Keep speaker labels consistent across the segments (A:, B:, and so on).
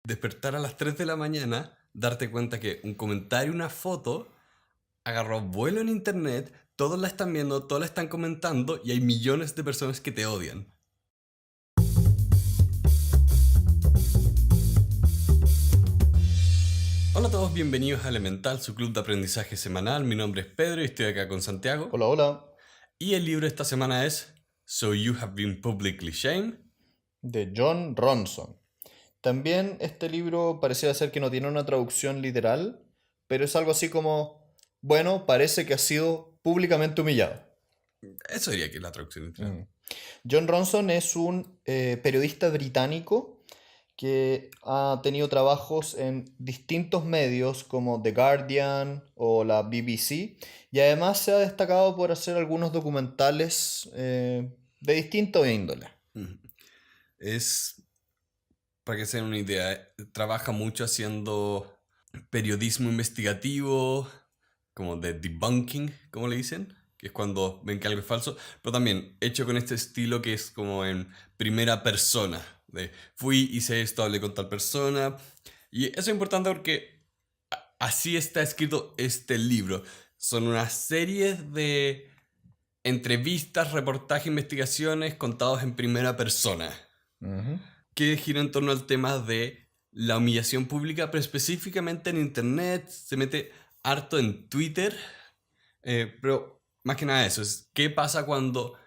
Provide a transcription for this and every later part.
A: despertar a las 3 de la mañana, darte cuenta que un comentario, una foto, agarró vuelo en internet, todos la están viendo, todos la están comentando y hay millones de personas que te odian. Hola a todos, bienvenidos a Elemental, su club de aprendizaje semanal. Mi nombre es Pedro y estoy acá con Santiago.
B: Hola, hola.
A: Y el libro de esta semana es So You Have Been Publicly Shamed.
B: De Jon Ronson. También este libro pareciera ser que no tiene una traducción literal, pero es algo así como, bueno, parece que ha sido públicamente humillado.
A: Eso diría que es la traducción literal.
B: Jon Ronson es un periodista británico que ha tenido trabajos en distintos medios como The Guardian o la BBC, y además se ha destacado por hacer algunos documentales de distinto índole.
A: Es, para que se den una idea, trabaja mucho haciendo periodismo investigativo, como de debunking, como le dicen, que es cuando ven que algo es falso, pero también hecho con este estilo que es como en primera persona, de fui, hice esto, hablé con tal persona, y eso es importante porque así está escrito este libro. Son una serie de entrevistas, reportajes, investigaciones contados en primera persona,
B: Ujú.
A: que gira en torno al tema de la humillación pública, pero específicamente en internet. Se mete harto en Twitter, pero más que nada eso, es qué pasa cuando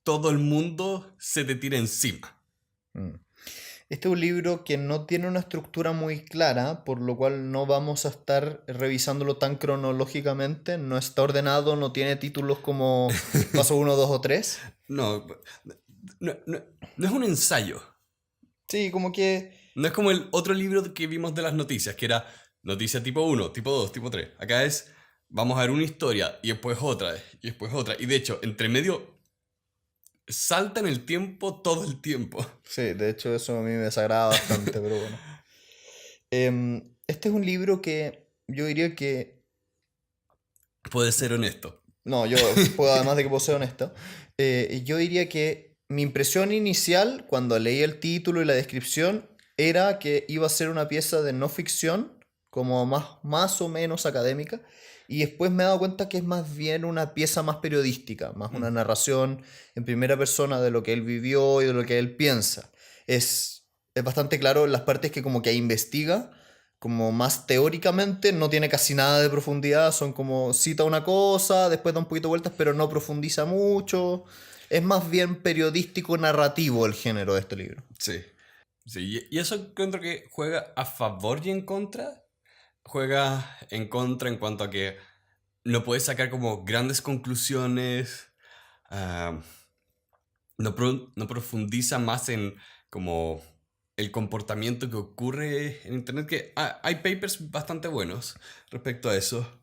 A: todo el mundo se te tira encima.
B: Mm. Este es un libro que no tiene una estructura muy clara, por lo cual no vamos a estar revisándolo tan cronológicamente. No está ordenado, no tiene títulos como paso 1, 2 o 3.
A: No, no es un ensayo.
B: Sí, como que...
A: No es como el otro libro que vimos de las noticias, que era noticia tipo 1, tipo 2, tipo 3. Acá es, vamos a ver una historia y después otra, y después otra. Y de hecho, entre medio salta en el tiempo todo el tiempo.
B: Sí, de hecho eso a mí me desagrada bastante, pero bueno. Este es un libro que yo diría que...
A: Puede ser honesto.
B: No, yo puedo, además de que puedo ser honesto, yo diría que mi impresión inicial cuando leí el título y la descripción era que iba a ser una pieza de no ficción, como más o menos académica, y después me he dado cuenta que es más bien una pieza más periodística, más una narración en primera persona de lo que él vivió y de lo que él piensa. Es bastante claro en las partes que como que investiga, como más teóricamente, no tiene casi nada de profundidad, son como cita una cosa, después da un poquito de vueltas, pero no profundiza mucho. Es más bien periodístico narrativo el género de este libro.
A: Sí. Sí, y eso encuentro que juega a favor y en contra. Juega en contra en cuanto a que no puedes sacar como grandes conclusiones. ah, no profundiza más en como el comportamiento que ocurre en internet, que hay papers bastante buenos respecto a eso.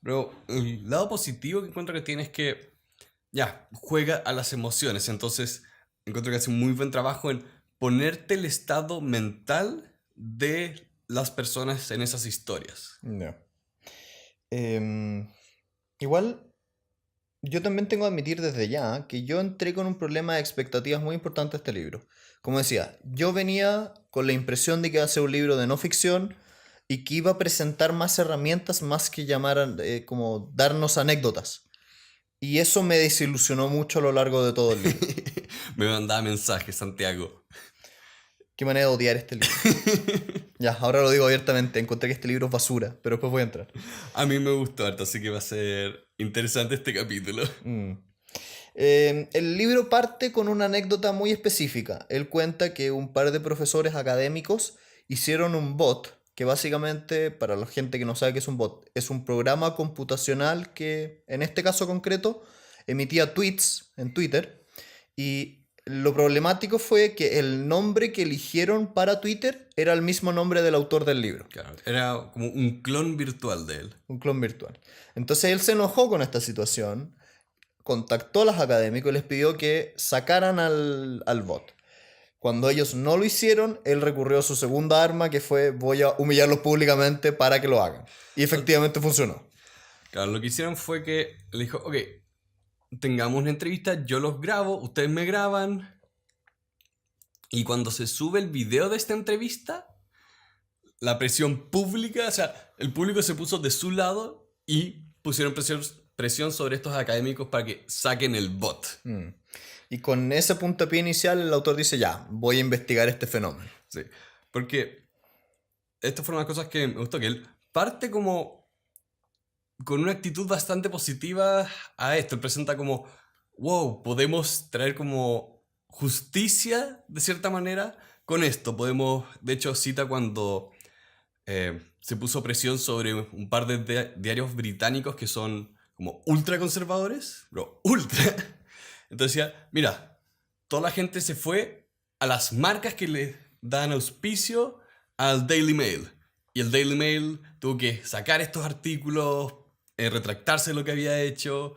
A: Pero el lado positivo que encuentro que tiene es que ya, juega a las emociones. Entonces, encuentro que hace un muy buen trabajo en ponerte el estado mental de las personas en esas historias.
B: Ya. Em, Igual, yo también tengo que admitir desde ya que yo entré con un problema de expectativas muy importante a este libro. Como decía, yo venía con la impresión de que iba a ser un libro de no ficción y que iba a presentar más herramientas más que llamar como darnos anécdotas. Y eso me desilusionó mucho a lo largo de todo el libro.
A: Me mandaba mensajes, Santiago.
B: Qué manera de odiar este libro. Ya, ahora lo digo abiertamente. Encontré que este libro es basura, pero después voy a entrar.
A: A mí me gustó harto, así que va a ser interesante este capítulo.
B: Mm. El libro parte con una anécdota muy específica. Él cuenta que un par de profesores académicos hicieron un bot, que básicamente, para la gente que no sabe qué es un bot, es un programa computacional que, en este caso concreto, emitía tweets en Twitter. Y lo problemático fue que el nombre que eligieron para Twitter era el mismo nombre del autor del libro,
A: Claro, era como un clon virtual de él.
B: un clon virtual. Entonces él se enojó con esta situación, contactó a los académicos y les pidió que sacaran al bot. Cuando ellos no lo hicieron, él recurrió a su segunda arma, que fue voy a humillarlos públicamente para que lo hagan. Y efectivamente funcionó.
A: Claro, lo que hicieron fue que le dijo, ok, tengamos una entrevista, yo los grabo, ustedes me graban, Y cuando se sube el video de esta entrevista, la presión pública, o sea, el público se puso de su lado y pusieron presión sobre estos académicos para que saquen el bot.
B: Y con ese puntapié inicial el autor dice, ya, voy a investigar este fenómeno.
A: Sí, porque estas fueron las cosas que me gustó, que él parte como con una actitud bastante positiva a esto. Él presenta como, wow, podemos traer como justicia de cierta manera con esto. Podemos, de hecho, cita cuando se puso presión sobre un par de diarios británicos que son como ultra conservadores, pero ultra. Entonces decía, mira, toda la gente se fue a las marcas que le dan auspicio al Daily Mail. Y el Daily Mail tuvo que sacar estos artículos, retractarse de lo que había hecho.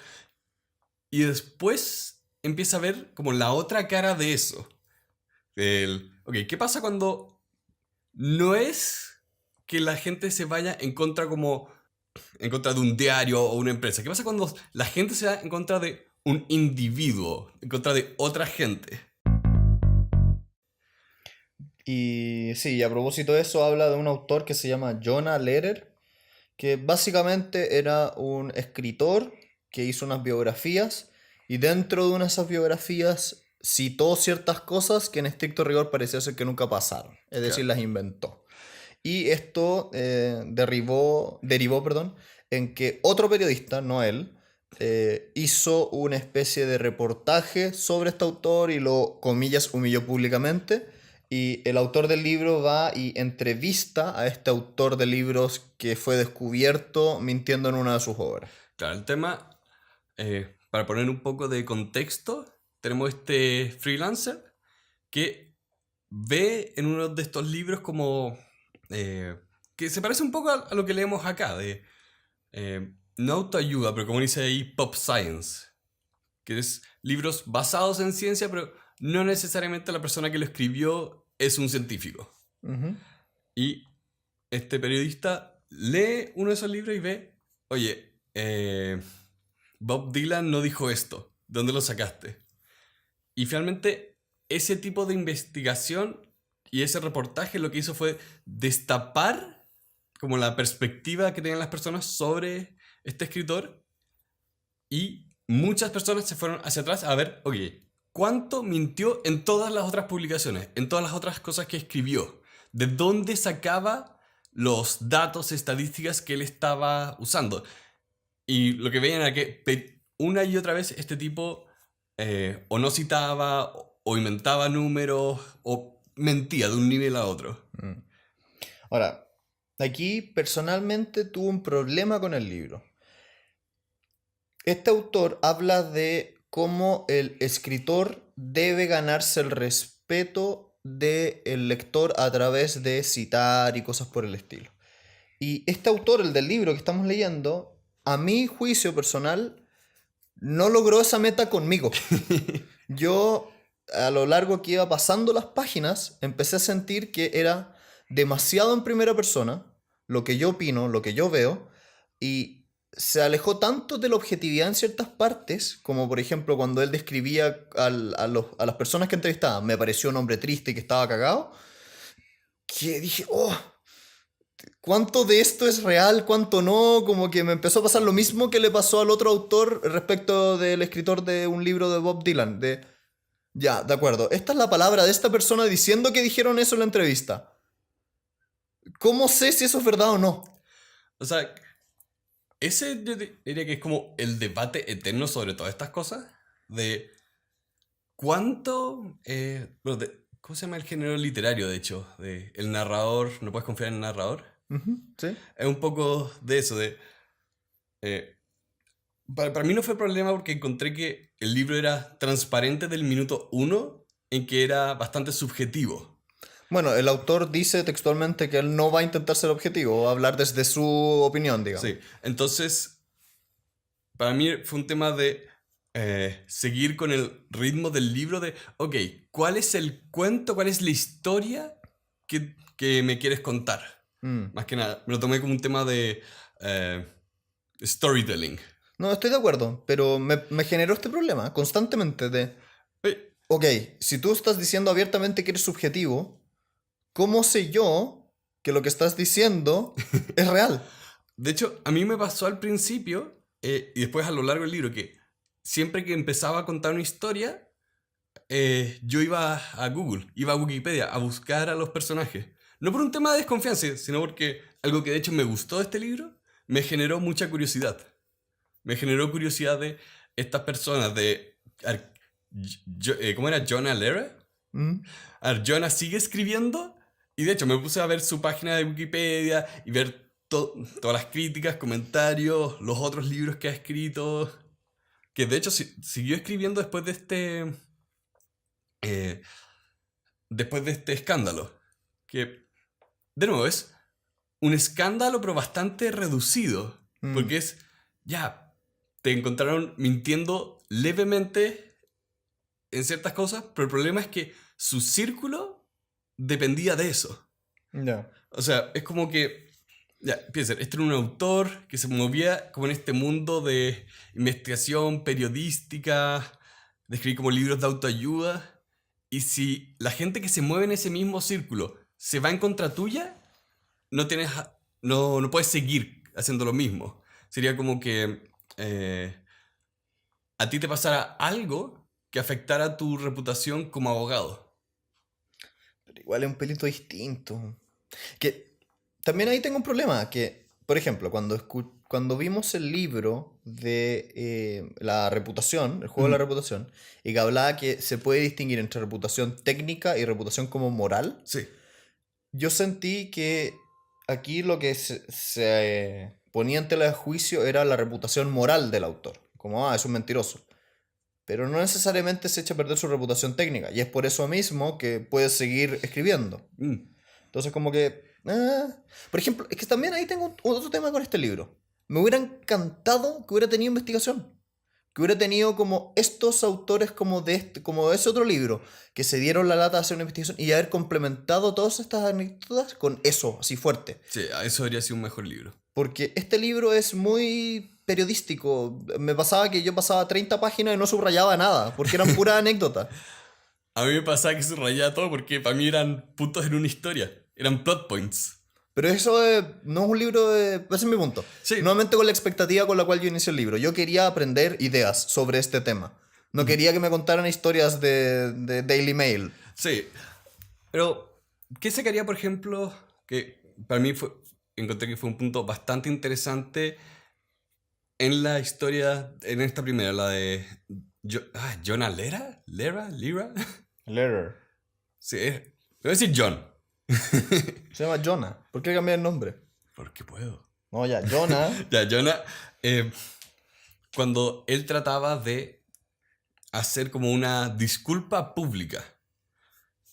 A: Y después empieza a ver como la otra cara de eso. Ok, ¿qué pasa cuando no es que la gente se vaya en contra de un diario o una empresa? ¿Qué pasa cuando la gente se va en contra de un individuo, en contra de otra gente?
B: Y sí, a propósito de eso habla de un autor que se llama Jonah Lehrer, que básicamente era un escritor que hizo unas biografías y dentro de una de esas biografías citó ciertas cosas que en estricto rigor parecía ser que nunca pasaron, es decir,
A: Claro.
B: las inventó. Y esto derivó, perdón, en que otro periodista, no él, hizo una especie de reportaje sobre este autor y lo, comillas, humilló públicamente. Y el autor del libro va y entrevista a este autor de libros que fue descubierto mintiendo en una de sus obras.
A: Claro, el tema, para poner un poco de contexto, tenemos este freelancer que ve en uno de estos libros como que se parece un poco a lo que leemos acá, de no autoayuda, pero como dice ahí, pop science, que es libros basados en ciencia, pero no necesariamente la persona que lo escribió es un científico.
B: Ujú.
A: Y este periodista lee uno de esos libros y ve, oye, Bob Dylan no dijo esto, ¿de dónde lo sacaste? Y finalmente ese tipo de investigación y ese reportaje lo que hizo fue destapar como la perspectiva que tenían las personas sobre este escritor, y muchas personas se fueron hacia atrás a ver, oye, ¿cuánto mintió en todas las otras publicaciones, en todas las otras cosas que escribió? ¿De dónde sacaba los datos, estadísticas que él estaba usando? Y lo que veían era que una y otra vez este tipo o no citaba, o inventaba números, o mentía de un nivel a otro.
B: Ahora, aquí personalmente tuve un problema con el libro. Este autor habla de cómo el escritor debe ganarse el respeto del lector a través de citar y cosas por el estilo. Y este autor, el del libro que estamos leyendo, a mi juicio personal, no logró esa meta conmigo. Yo, a lo largo que iba pasando las páginas, empecé a sentir que era demasiado en primera persona, lo que yo opino, lo que yo veo, y se alejó tanto de la objetividad en ciertas partes, como por ejemplo cuando él describía a las personas que entrevistaba, me pareció un hombre triste y que estaba cagado, que dije, oh, ¿cuánto de esto es real? ¿Cuánto no? Como que me empezó a pasar lo mismo que le pasó al otro autor respecto del escritor de un libro de Bob Dylan, de... Ya, de acuerdo. Esta es la palabra de esta persona diciendo que dijeron eso en la entrevista. ¿Cómo sé si eso es verdad o no?
A: O sea, ese yo diría que es como el debate eterno sobre todas estas cosas. De cuánto... ¿cómo se llama el género literario, de hecho? De el narrador, no puedes confiar en el narrador.
B: Ujú, ¿sí?
A: Es un poco de eso, de... eh, para mí no fue problema porque encontré que el libro era transparente del minuto uno, en que era bastante subjetivo.
B: Bueno, el autor dice textualmente que él no va a intentar ser objetivo o hablar desde su opinión, digamos.
A: Sí, entonces para mí fue un tema de seguir con el ritmo del libro de, ok, ¿cuál es el cuento, cuál es la historia que me quieres contar?
B: Mm.
A: Más que nada, me lo tomé como un tema de storytelling.
B: No, estoy de acuerdo, pero me generó este problema constantemente de...
A: Oye,
B: Ok, si tú estás diciendo abiertamente que eres subjetivo, ¿cómo sé yo que lo que estás diciendo es real?
A: De hecho, a mí me pasó al principio y después a lo largo del libro que siempre que empezaba a contar una historia, yo iba a Google, iba a Wikipedia a buscar a los personajes. No por un tema de desconfianza, sino porque algo que de hecho me gustó de este libro me generó mucha curiosidad. Me generó curiosidad de estas personas, de... ¿Cómo era? Jonah Lehrer.
B: ¿Mm?
A: A ver, Jonah sigue escribiendo y de hecho me puse a ver su página de Wikipedia y ver todas las críticas, comentarios, los otros libros que ha escrito, que de hecho siguió escribiendo eh, después de este escándalo, que de nuevo es un escándalo pero bastante reducido,
B: Mm,
A: porque es, ya, te encontraron mintiendo levemente en ciertas cosas, pero el problema es que su círculo dependía de eso.
B: ya.
A: O sea, es como que, ya, piensen, este era un autor que se movía como en este mundo de investigación periodística, de escribir como libros de autoayuda, y si la gente que se mueve en ese mismo círculo se va en contra tuya, no tienes, no puedes seguir haciendo lo mismo. Sería como que a ti te pasara algo que afectara tu reputación como abogado.
B: Pero igual es un pelito distinto. Que también ahí tengo un problema, que, por ejemplo, cuando vimos el libro de la reputación, el juego de la
A: Mm,
B: reputación, y que hablaba que se puede distinguir entre reputación técnica y reputación como moral,
A: sí.
B: yo sentí que aquí lo que se ponía en tela de juicio era la reputación moral del autor, como, es un mentiroso. Pero no necesariamente se echa a perder su reputación técnica, y es por eso mismo que puede seguir escribiendo.
A: Mm.
B: Entonces, como que. Por ejemplo, es que también ahí tengo otro tema con este libro. Me hubiera encantado que hubiera tenido investigación. Que hubiera tenido como estos autores como de como de ese otro libro, que se dieron la lata de hacer una investigación y haber complementado todas estas anécdotas con eso, así fuerte.
A: Sí, eso habría sido un mejor libro.
B: Porque este libro es muy periodístico. Me pasaba que yo pasaba 30 páginas y no subrayaba nada, porque eran puras anécdotas.
A: A mí me pasaba que se rayaba todo porque para mí eran puntos en una historia. Eran plot points.
B: Pero eso no es un libro de... Ese es mi punto.
A: Sí.
B: Nuevamente con la expectativa con la cual yo inicié el libro. Yo quería aprender ideas sobre este tema. No
A: Mm,
B: quería que me contaran historias de Daily Mail.
A: sí. Pero, ¿qué sacaría, por ejemplo? Que para mí encontré que fue un punto bastante interesante en la historia, en esta primera, la de Jonah Lera. ¿Lera? ¿Lira?
B: Letter.
A: Sí, voy a decir John.
B: Se llama Jonah. ¿Por qué cambiar el nombre?
A: Porque puedo.
B: No, ya, Jonah.
A: Ya, Jonah, eh, cuando él trataba de hacer como una disculpa pública.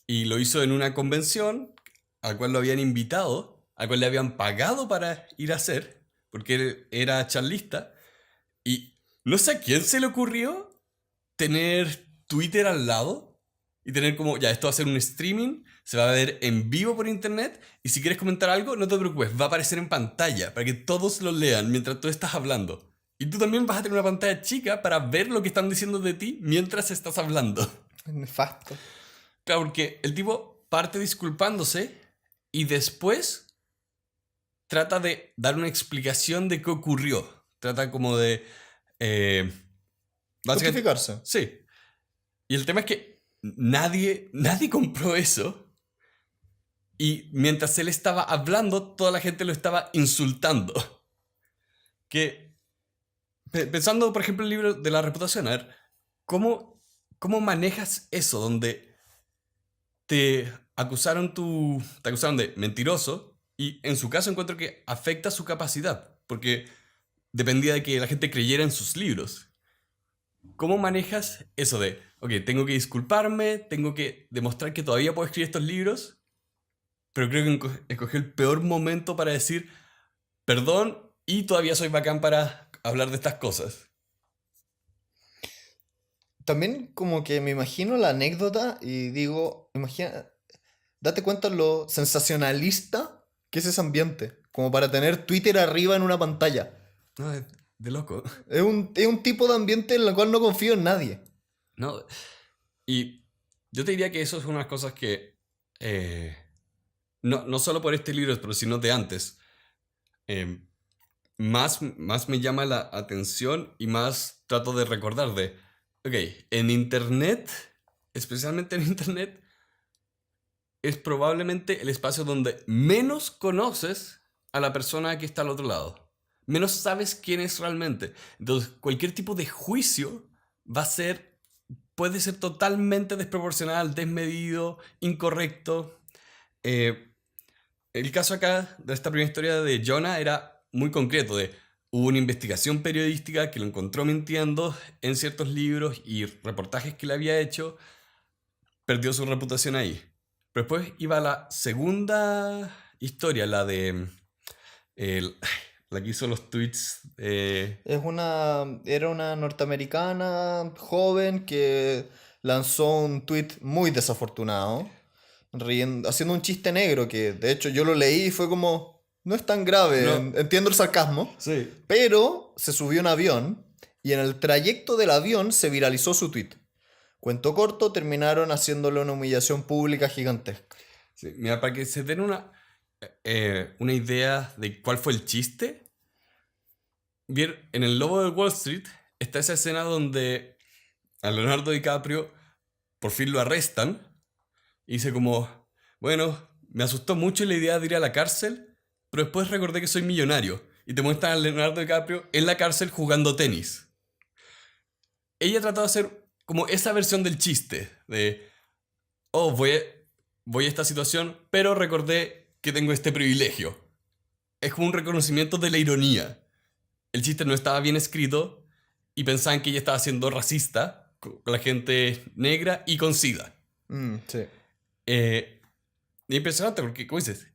A: Y lo hizo en una convención al cual lo habían invitado, al cual le habían pagado para ir a hacer, porque él era charlista. Y no sé a quién se le ocurrió tener Twitter al lado y tener como, ya, esto va a ser un streaming, se va a ver en vivo por internet y si quieres comentar algo, no te preocupes, va a aparecer en pantalla para que todos lo lean mientras tú estás hablando. Y tú también vas a tener una pantalla chica para ver lo que están diciendo de ti mientras estás hablando.
B: Nefasto.
A: Claro, porque el tipo parte disculpándose y después trata de dar una explicación de qué ocurrió. Trata como de... eh, básicamente...
B: Justificarse.
A: Sí. Y el tema es que nadie compró eso. Y mientras él estaba hablando, toda la gente lo estaba insultando. Que, pensando, por ejemplo, en el libro de la reputación, a ver, ¿cómo manejas eso? Donde te acusaron de mentiroso y en su caso encuentro que afecta su capacidad, porque dependía de que la gente creyera en sus libros. ¿Cómo manejas eso de, ok, tengo que disculparme, tengo que demostrar que todavía puedo escribir estos libros, pero creo que escogí el peor momento para decir perdón y todavía soy bacán para hablar de estas cosas?
B: También como que me imagino la anécdota y digo, imagina, date cuenta lo sensacionalista que es ese ambiente, como para tener Twitter arriba en una pantalla.
A: No, de loco.
B: Es un tipo de ambiente en el cual no confío en nadie.
A: No, y Yo te diría que eso es unas cosas que, no solo por este libro, pero sino de antes, eh, más me llama la atención y más trato de recordar de, ok, en Internet, especialmente en Internet, es probablemente el espacio donde menos conoces a la persona que está al otro lado. Menos sabes quién es realmente. Entonces, cualquier tipo de juicio va a ser, puede ser totalmente desproporcional, desmedido, incorrecto. Eh, el caso acá de esta primera historia de Jonah era muy concreto, de hubo una investigación periodística que lo encontró mintiendo en ciertos libros y reportajes que le había hecho, perdió su reputación ahí. Pero después iba la segunda historia, la de el- la que hizo los tweets.
B: Era una norteamericana joven que lanzó un tweet muy desafortunado, haciendo un chiste negro que de hecho yo lo leí y fue como, no es tan grave,
A: No,
B: entiendo el sarcasmo,
A: sí.
B: pero se subió a un avión y en el trayecto del avión se viralizó su tweet. Cuento corto, terminaron haciéndole una humillación pública gigantesca.
A: Sí, mira, para que se den una idea de cuál fue el chiste, en El Lobo de Wall Street está esa escena donde a Leonardo DiCaprio por fin lo arrestan y dice como, bueno, me asustó mucho la idea de ir a la cárcel, pero después recordé que soy millonario y te muestran a Leonardo DiCaprio en la cárcel jugando tenis. Ella trató de hacer como esa versión del chiste, de, oh, voy a esta situación, pero recordé que tengo este privilegio. Es como un reconocimiento de la ironía. El chiste no estaba bien escrito y pensaban que ella estaba siendo racista con la gente negra y con SIDA.
B: Sí.
A: Eh, Impresionante porque, como dices,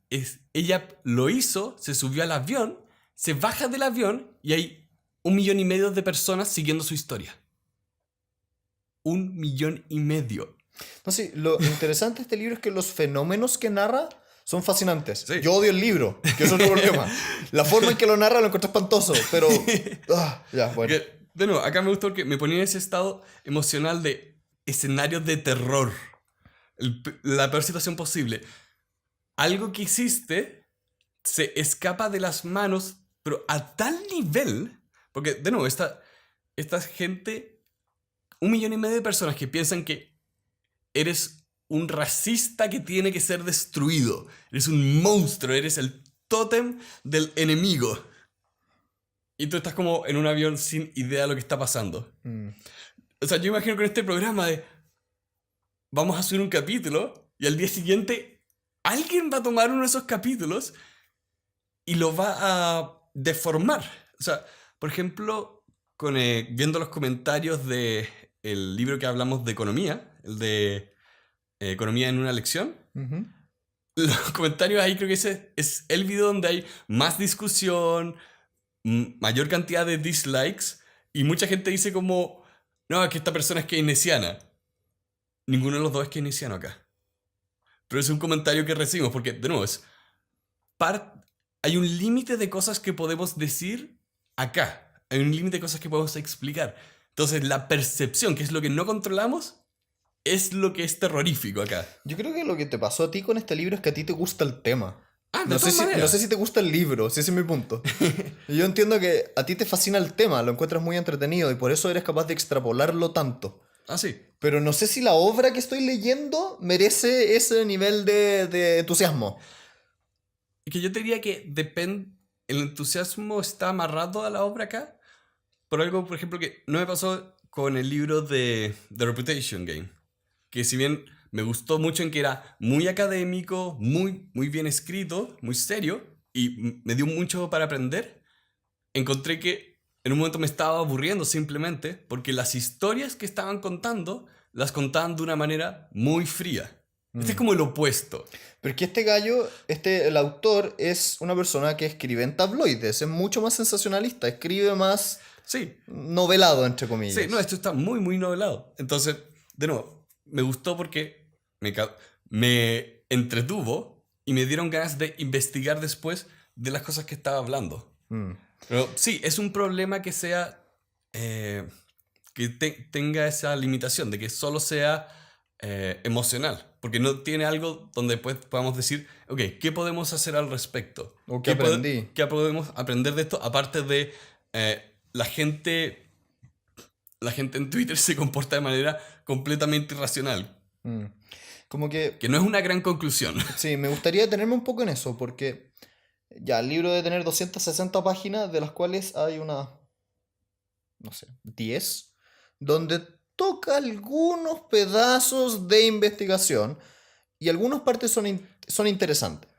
A: ella lo hizo, se subió al avión, se baja del avión y hay 1,5 millones de personas siguiendo su historia. 1,5 millones.
B: No, sí, lo interesante de este libro es que los fenómenos que narra son fascinantes.
A: Sí.
B: Yo odio el libro, que es otro problema. La forma en que lo narra lo encuentro espantoso, pero... ya, bueno.
A: De nuevo, acá me gustó porque me ponía en ese estado emocional de escenarios de terror. La peor situación posible. Algo que hiciste se escapa de las manos, pero a tal nivel, porque de nuevo, esta gente, 1,5 millones de personas que piensan que eres un racista que tiene que ser destruido, eres un monstruo, eres el tótem del enemigo. Y tú estás como en un avión sin idea de lo que está pasando.
B: Mm.
A: O sea, yo imagino con este programa de vamos a subir un capítulo y al día siguiente alguien va a tomar uno de esos capítulos y lo va a deformar. O sea, por ejemplo, viendo los comentarios de el libro que hablamos de economía, el de Economía en una lección,
B: Ujú.
A: los comentarios ahí creo que ese es el video donde hay más discusión, mayor cantidad de dislikes y mucha gente dice como, no, es que esta persona es keynesiana. Ninguno de los dos es keynesiano acá. Pero es un comentario que recibimos porque, de nuevo, hay un límite de cosas que podemos decir acá. Hay un límite de cosas que podemos explicar. Entonces, la percepción, que es lo que no controlamos, es lo que es terrorífico acá.
B: Yo creo que lo que te pasó a ti con este libro es que a ti te gusta el tema.
A: Ah, de
B: No sé
A: todas
B: si, no
A: maneras.
B: sé si te gusta el libro, si ese es mi punto. Yo entiendo que a ti te fascina el tema, lo encuentras muy entretenido y por eso eres capaz de extrapolarlo tanto.
A: Ah, sí.
B: Pero no sé si la obra que estoy leyendo merece ese nivel de entusiasmo.
A: Es que yo te diría que el entusiasmo está amarrado a la obra acá. Por algo, por ejemplo, que no me pasó con el libro de The Reputation Game. Que si bien me gustó mucho en que era muy académico, muy bien escrito, muy serio, y me dio mucho para aprender, encontré que en un momento me estaba aburriendo simplemente porque las historias que estaban contando las contaban de una manera muy fría. Este es como el opuesto.
B: Pero es que este gallo, el autor, es una persona que escribe en tabloides, es mucho más sensacionalista, escribe más
A: Sí,
B: novelado, entre
A: sí,
B: comillas.
A: no, esto está muy novelado. Entonces, de nuevo, me gustó porque me entretuvo y me dieron ganas de investigar después de las cosas que estaba hablando.
B: Mm.
A: Pero sí, es un problema que sea. Que tenga esa limitación de que solo sea emocional, porque no tiene algo donde pues podamos decir, ok, ¿qué podemos hacer al respecto?
B: O que aprendí.
A: ¿Qué podemos aprender de esto? Aparte de la gente en Twitter se comporta de manera completamente irracional,
B: Mm. Como que,
A: que no es una gran conclusión.
B: sí, me gustaría detenerme un poco en eso, porque ya, el libro debe tener 260 páginas, de las cuales hay unas, no sé, 10, donde toca algunos pedazos de investigación y algunas partes son interesantes.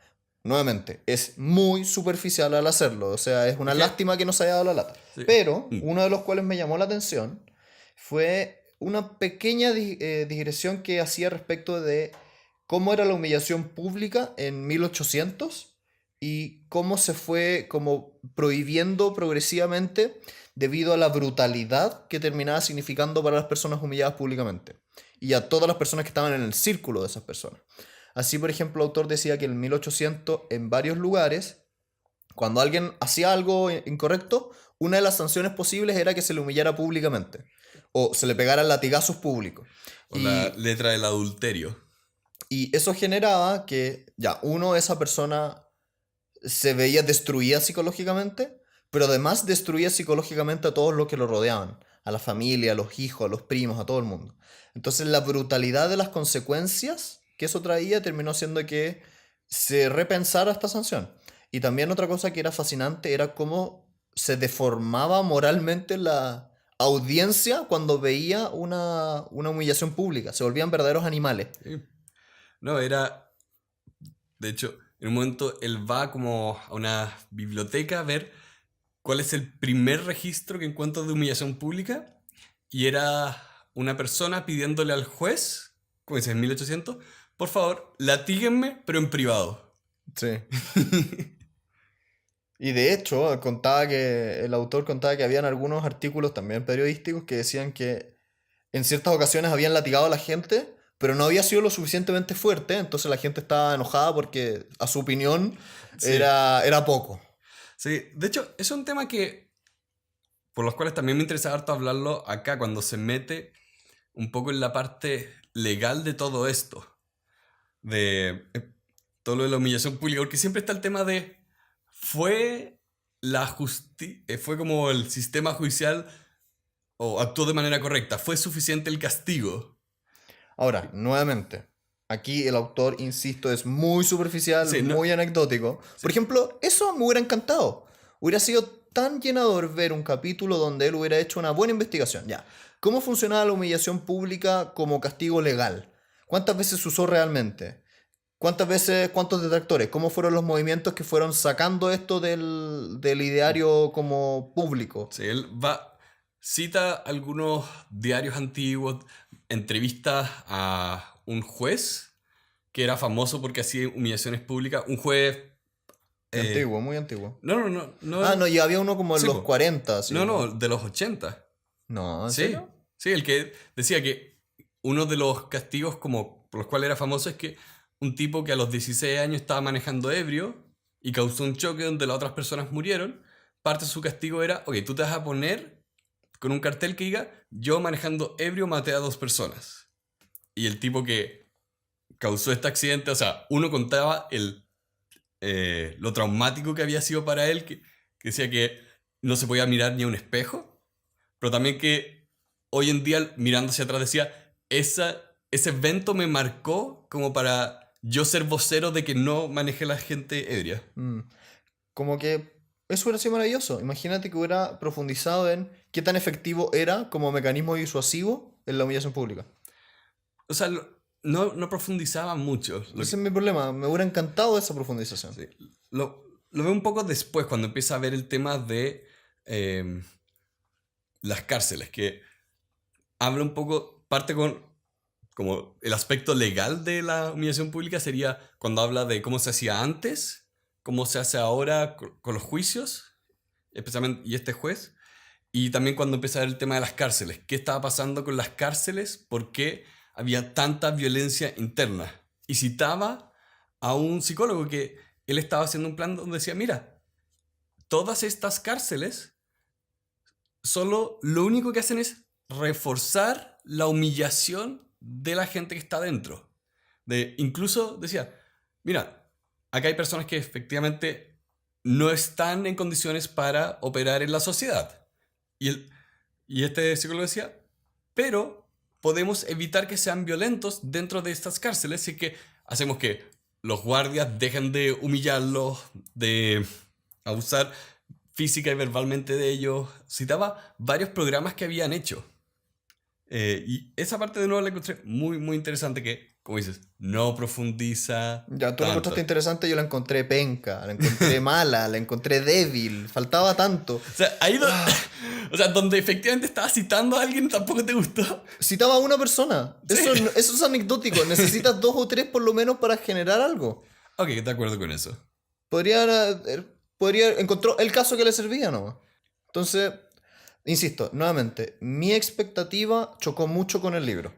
B: Nuevamente, es muy superficial al hacerlo, o sea, es una
A: Es que,
B: lástima que no se haya dado la lata.
A: sí.
B: Pero
A: Mm.
B: uno de los cuales me llamó la atención fue una pequeña digresión que hacía respecto de cómo era la humillación pública en 1800 y cómo se fue como prohibiendo progresivamente debido a la brutalidad que terminaba significando para las personas humilladas públicamente y a todas las personas que estaban en el círculo de esas personas. Así, por ejemplo, el autor decía que en 1800 en varios lugares, cuando alguien hacía algo incorrecto, una de las sanciones posibles era que se le humillara públicamente o se le pegaran latigazos públicos.
A: O la
B: Y,
A: letra del adulterio.
B: y eso generaba que, ya, uno, esa persona se veía destruida psicológicamente, pero además destruía psicológicamente a todos los que lo rodeaban, a la familia, a los hijos, a los primos, a todo el mundo. Entonces la brutalidad de las consecuencias que eso traía terminó haciendo que se repensara esta sanción. Y también otra cosa que era fascinante era cómo se deformaba moralmente la audiencia cuando veía una humillación pública. Se volvían verdaderos animales.
A: Sí. No, era, de hecho, en un momento él va como a una biblioteca a ver cuál es el primer registro que encuentra de humillación pública y era una persona pidiéndole al juez, como dice en 1800, por favor, latíguenme, pero en privado.
B: Sí. Y de hecho, el autor contaba que habían algunos artículos también periodísticos que decían que en ciertas ocasiones habían latigado a la gente, pero no había sido lo suficientemente fuerte, entonces la gente estaba enojada porque a su opinión
A: Sí,
B: era poco.
A: sí. De hecho, es un tema que, por los cuales también me interesa harto hablarlo acá, cuando se mete un poco en la parte legal de todo esto, de todo lo de la humillación pública, porque siempre está el tema de, ¿fue fue como el sistema judicial o actuó de manera correcta? ¿Fue suficiente el castigo?
B: Ahora, nuevamente, aquí el autor, insisto, es muy superficial,
A: Sí, no,
B: muy anecdótico. Por
A: sí,
B: ejemplo, eso me hubiera encantado. Hubiera sido tan llenador ver un capítulo donde él hubiera hecho una buena investigación. Ya, ¿cómo funcionaba la humillación pública como castigo legal? ¿Cuántas veces se usó realmente? ¿Cuántas veces, cuántos detractores? ¿Cómo fueron los movimientos que fueron sacando esto del ideario como público?
A: sí, él va, cita algunos diarios antiguos, entrevistas a un juez que era famoso porque hacía humillaciones públicas, un juez...
B: Antiguo, muy antiguo.
A: no, no, no,
B: Ah,
A: no,
B: no, y había uno como en
A: sí,
B: los
A: po.
B: 40,
A: No,
B: así.
A: no, de los 80.
B: No, ¿en
A: Sí,
B: serio?
A: sí, el que decía que uno de los castigos como por los cuales era famoso es que un tipo que a los 16 años estaba manejando ebrio y causó un choque donde las otras personas murieron, parte de su castigo era, ok, tú te vas a poner con un cartel que diga, yo manejando ebrio maté a 2 personas. Y el tipo que causó este accidente, o sea, uno contaba lo traumático que había sido para él, que decía que no se podía mirar ni a un espejo, pero también que hoy en día mirando hacia atrás decía, ese evento me marcó como para yo ser vocero de que no maneje la gente ebria.
B: Mm. Como que eso hubiera sido maravilloso. Imagínate que hubiera profundizado en qué tan efectivo era como mecanismo disuasivo en la humillación pública.
A: O sea, no profundizaba mucho.
B: Ese es mi problema. Me hubiera encantado esa profundización.
A: Sí, lo veo un poco después, cuando empieza a ver el tema de eh, las cárceles, que habla un poco, parte con como el aspecto legal de la humillación pública sería cuando habla de cómo se hacía antes, cómo se hace ahora con los juicios, especialmente, y este juez, y también cuando empieza a ver el tema de las cárceles, qué estaba pasando con las cárceles, por qué había tanta violencia interna. Y citaba a un psicólogo que él estaba haciendo un plan donde decía, mira, todas estas cárceles solo lo único que hacen es reforzar la humillación de la gente que está dentro. Incluso decía, mira, acá hay personas que efectivamente no están en condiciones para operar en la sociedad. Y este psicólogo decía, pero podemos evitar que sean violentos dentro de estas cárceles si es que hacemos que los guardias dejen de humillarlos, de abusar física y verbalmente de ellos. Citaba varios programas que habían hecho. Y esa parte de nuevo la encontré muy, muy interesante que, como dices, no profundiza
B: Ya, tú la
A: tanto.
B: encontraste interesante, yo la encontré penca, la encontré mala, la encontré débil, faltaba tanto.
A: O sea, ahí o sea, donde efectivamente estabas citando a alguien tampoco te gustó.
B: Citaba a una persona.
A: Sí.
B: Eso es anecdótico. Necesitas 2 o 3 por lo menos para generar algo.
A: Ok, de acuerdo con eso.
B: Encontró el caso que le servía, ¿no? Entonces, insisto, nuevamente, mi expectativa chocó mucho con el libro.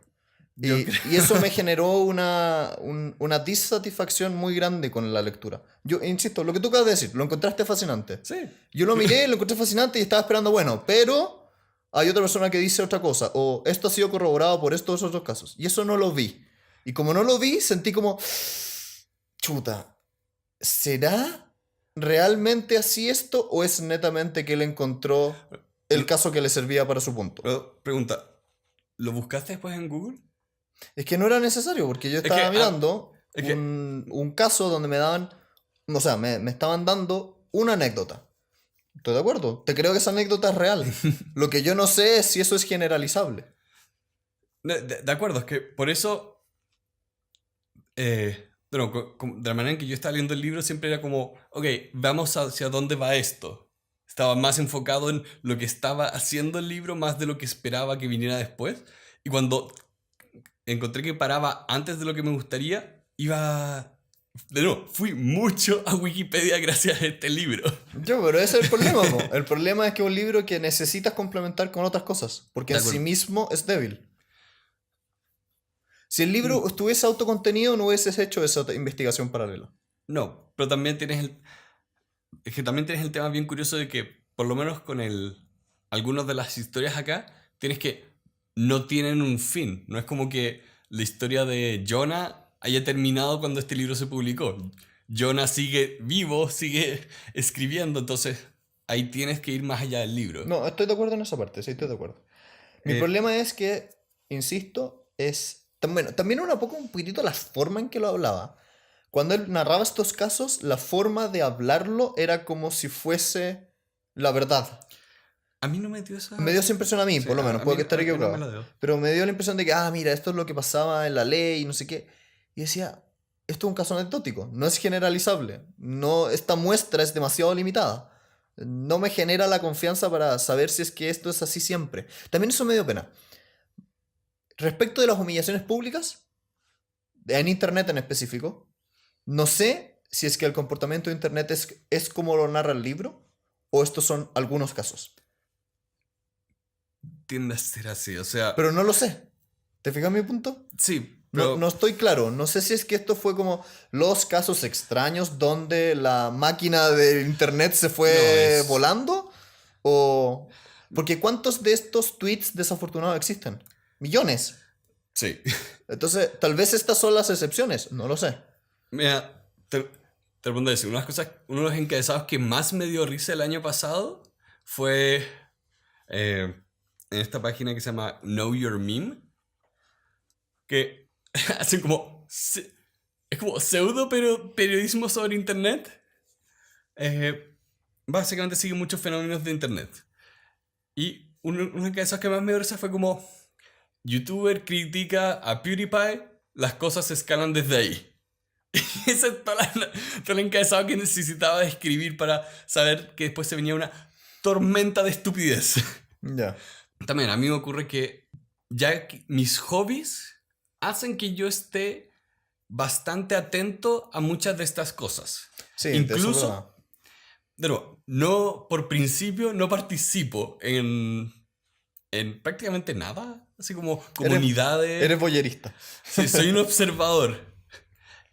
B: Y eso me generó una disatisfacción muy grande con la lectura. Yo, insisto, lo que tú acabas de decir, lo encontraste fascinante.
A: Sí.
B: Yo lo miré, lo encontré fascinante y estaba esperando, bueno, pero hay otra persona que dice otra cosa. O esto ha sido corroborado por estos otros casos. Y eso no lo vi. Y como no lo vi, sentí como, chuta, ¿será realmente así esto o es netamente que él encontró el caso que le servía para su punto?
A: Pero, pregunta, ¿lo buscaste después en Google?
B: Es que no era necesario porque yo estaba mirando un caso donde me daban, o sea, me estaban dando una anécdota. ¿Estoy de acuerdo? Te creo que esa anécdota es real. Lo que yo no sé es si eso es generalizable.
A: De acuerdo, es que por eso, bueno, de la manera en que yo estaba leyendo el libro siempre era como, ok, vamos hacia dónde va esto. Estaba más enfocado en lo que estaba haciendo el libro más de lo que esperaba que viniera después. Y cuando encontré que paraba antes de lo que me gustaría, iba... De nuevo, fui mucho a Wikipedia gracias a este libro.
B: Pero ese es el problema, po. El problema es que es un libro que necesitas complementar con otras cosas, porque en sí mismo es débil. Si el libro estuviese autocontenido, no hubieses hecho esa investigación paralela.
A: No, pero también es que también tienes el tema bien curioso de que, por lo menos con algunas de las historias acá, tienes que no tienen un fin. No es como que la historia de Jonah haya terminado cuando este libro se publicó. Jonah sigue vivo, sigue escribiendo, entonces ahí tienes que ir más allá del libro.
B: No, estoy de acuerdo en esa parte, sí, estoy de acuerdo. Mi problema es que, insisto, es... Bueno, también un poquitito la forma en que lo hablaba. Cuando él narraba estos casos, la forma de hablarlo era como si fuese la verdad.
A: A mí no me dio esa...
B: Me dio esa impresión a mí,
A: Sí,
B: por lo menos, puedo estar equivocado.
A: no me la dio.
B: Pero me dio la impresión de que, mira, esto es lo que pasaba en la ley y no sé qué. Y decía, esto es un caso anecdótico, no es generalizable. No, esta muestra es demasiado limitada. No me genera la confianza para saber si es que esto es así siempre. También eso me dio pena. Respecto de las humillaciones públicas, en Internet en específico, no sé si es que el comportamiento de Internet es como lo narra el libro o estos son algunos casos.
A: Tiende a ser así, o sea...
B: Pero no lo sé. ¿Te fijas mi punto?
A: Sí, pero...
B: No estoy claro. No sé si es que esto fue como los casos extraños donde la máquina de Internet se fue volando. O... Porque ¿cuántos de estos tweets desafortunados existen? Millones.
A: Sí.
B: Entonces, tal vez estas son las excepciones. No lo sé.
A: Mira, te pregunto eso. Uno de los encabezados que más me dio risa el año pasado fue en esta página que se llama Know Your Meme, que hacen como... Es como pseudo periodismo sobre internet. Básicamente sigue muchos fenómenos de internet. Y uno de los encabezados que más me dio risa fue como... YouTuber critica a PewDiePie, las cosas escalan desde ahí. Y ese es todo el encabezado que necesitaba escribir para saber que después se venía una tormenta de estupidez.
B: Ya.
A: También a mí me ocurre que ya mis hobbies hacen que yo esté bastante atento a muchas de estas cosas.
B: Sí,
A: incluso, de nuevo, no, por principio no participo en prácticamente nada. Así como comunidades.
B: Eres voyerista.
A: Sí, soy un observador.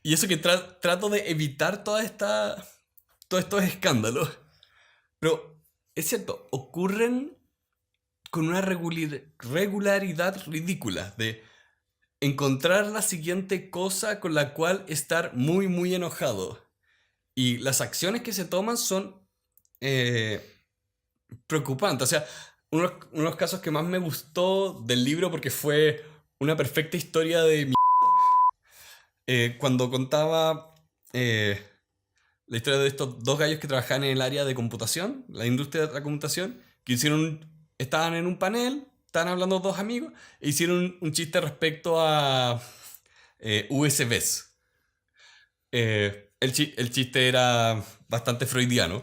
A: Y eso que trato de evitar todos estos escándalos. Pero es cierto, ocurren con una regularidad ridícula. encontrar la siguiente cosa con la cual estar muy, muy enojado. Y las acciones que se toman son eh, preocupantes. O sea, uno de los casos que más me gustó del libro, porque fue una perfecta historia de cuando contaba la historia de estos dos gallos que trabajaban en el área de computación, la industria de la computación, que estaban en un panel, estaban hablando dos amigos, e hicieron un chiste respecto a USBs. El chiste era bastante freudiano.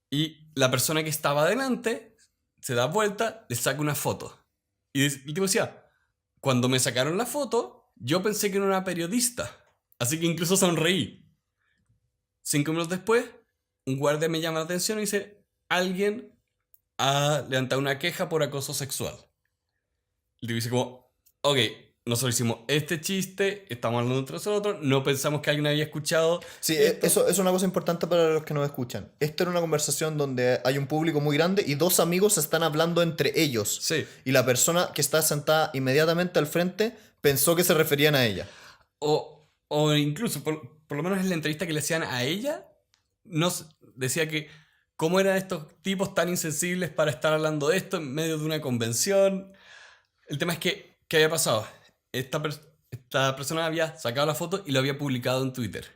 A: Y la persona que estaba adelante se da vuelta, le saca una foto. Y el tipo decía, cuando me sacaron la foto, yo pensé que era una periodista. Así que incluso sonreí. 5 minutos después, un guardia me llama la atención y dice, alguien ha levantado una queja por acoso sexual. Y te dice como, ok, nosotros hicimos este chiste, estamos hablando entre nosotros, no pensamos que alguien había escuchado
B: Sí,
A: esto.
B: eso es una cosa importante para los que nos escuchan. Esta era una conversación donde hay un público muy grande y dos amigos están hablando entre ellos.
A: Sí.
B: Y la persona que está sentada inmediatamente al frente pensó que se referían a ella.
A: O incluso, por lo menos en la entrevista que le hacían a ella, decía que cómo eran estos tipos tan insensibles para estar hablando de esto en medio de una convención. El tema es que, ¿qué había pasado? Esta persona había sacado la foto y lo había publicado en Twitter.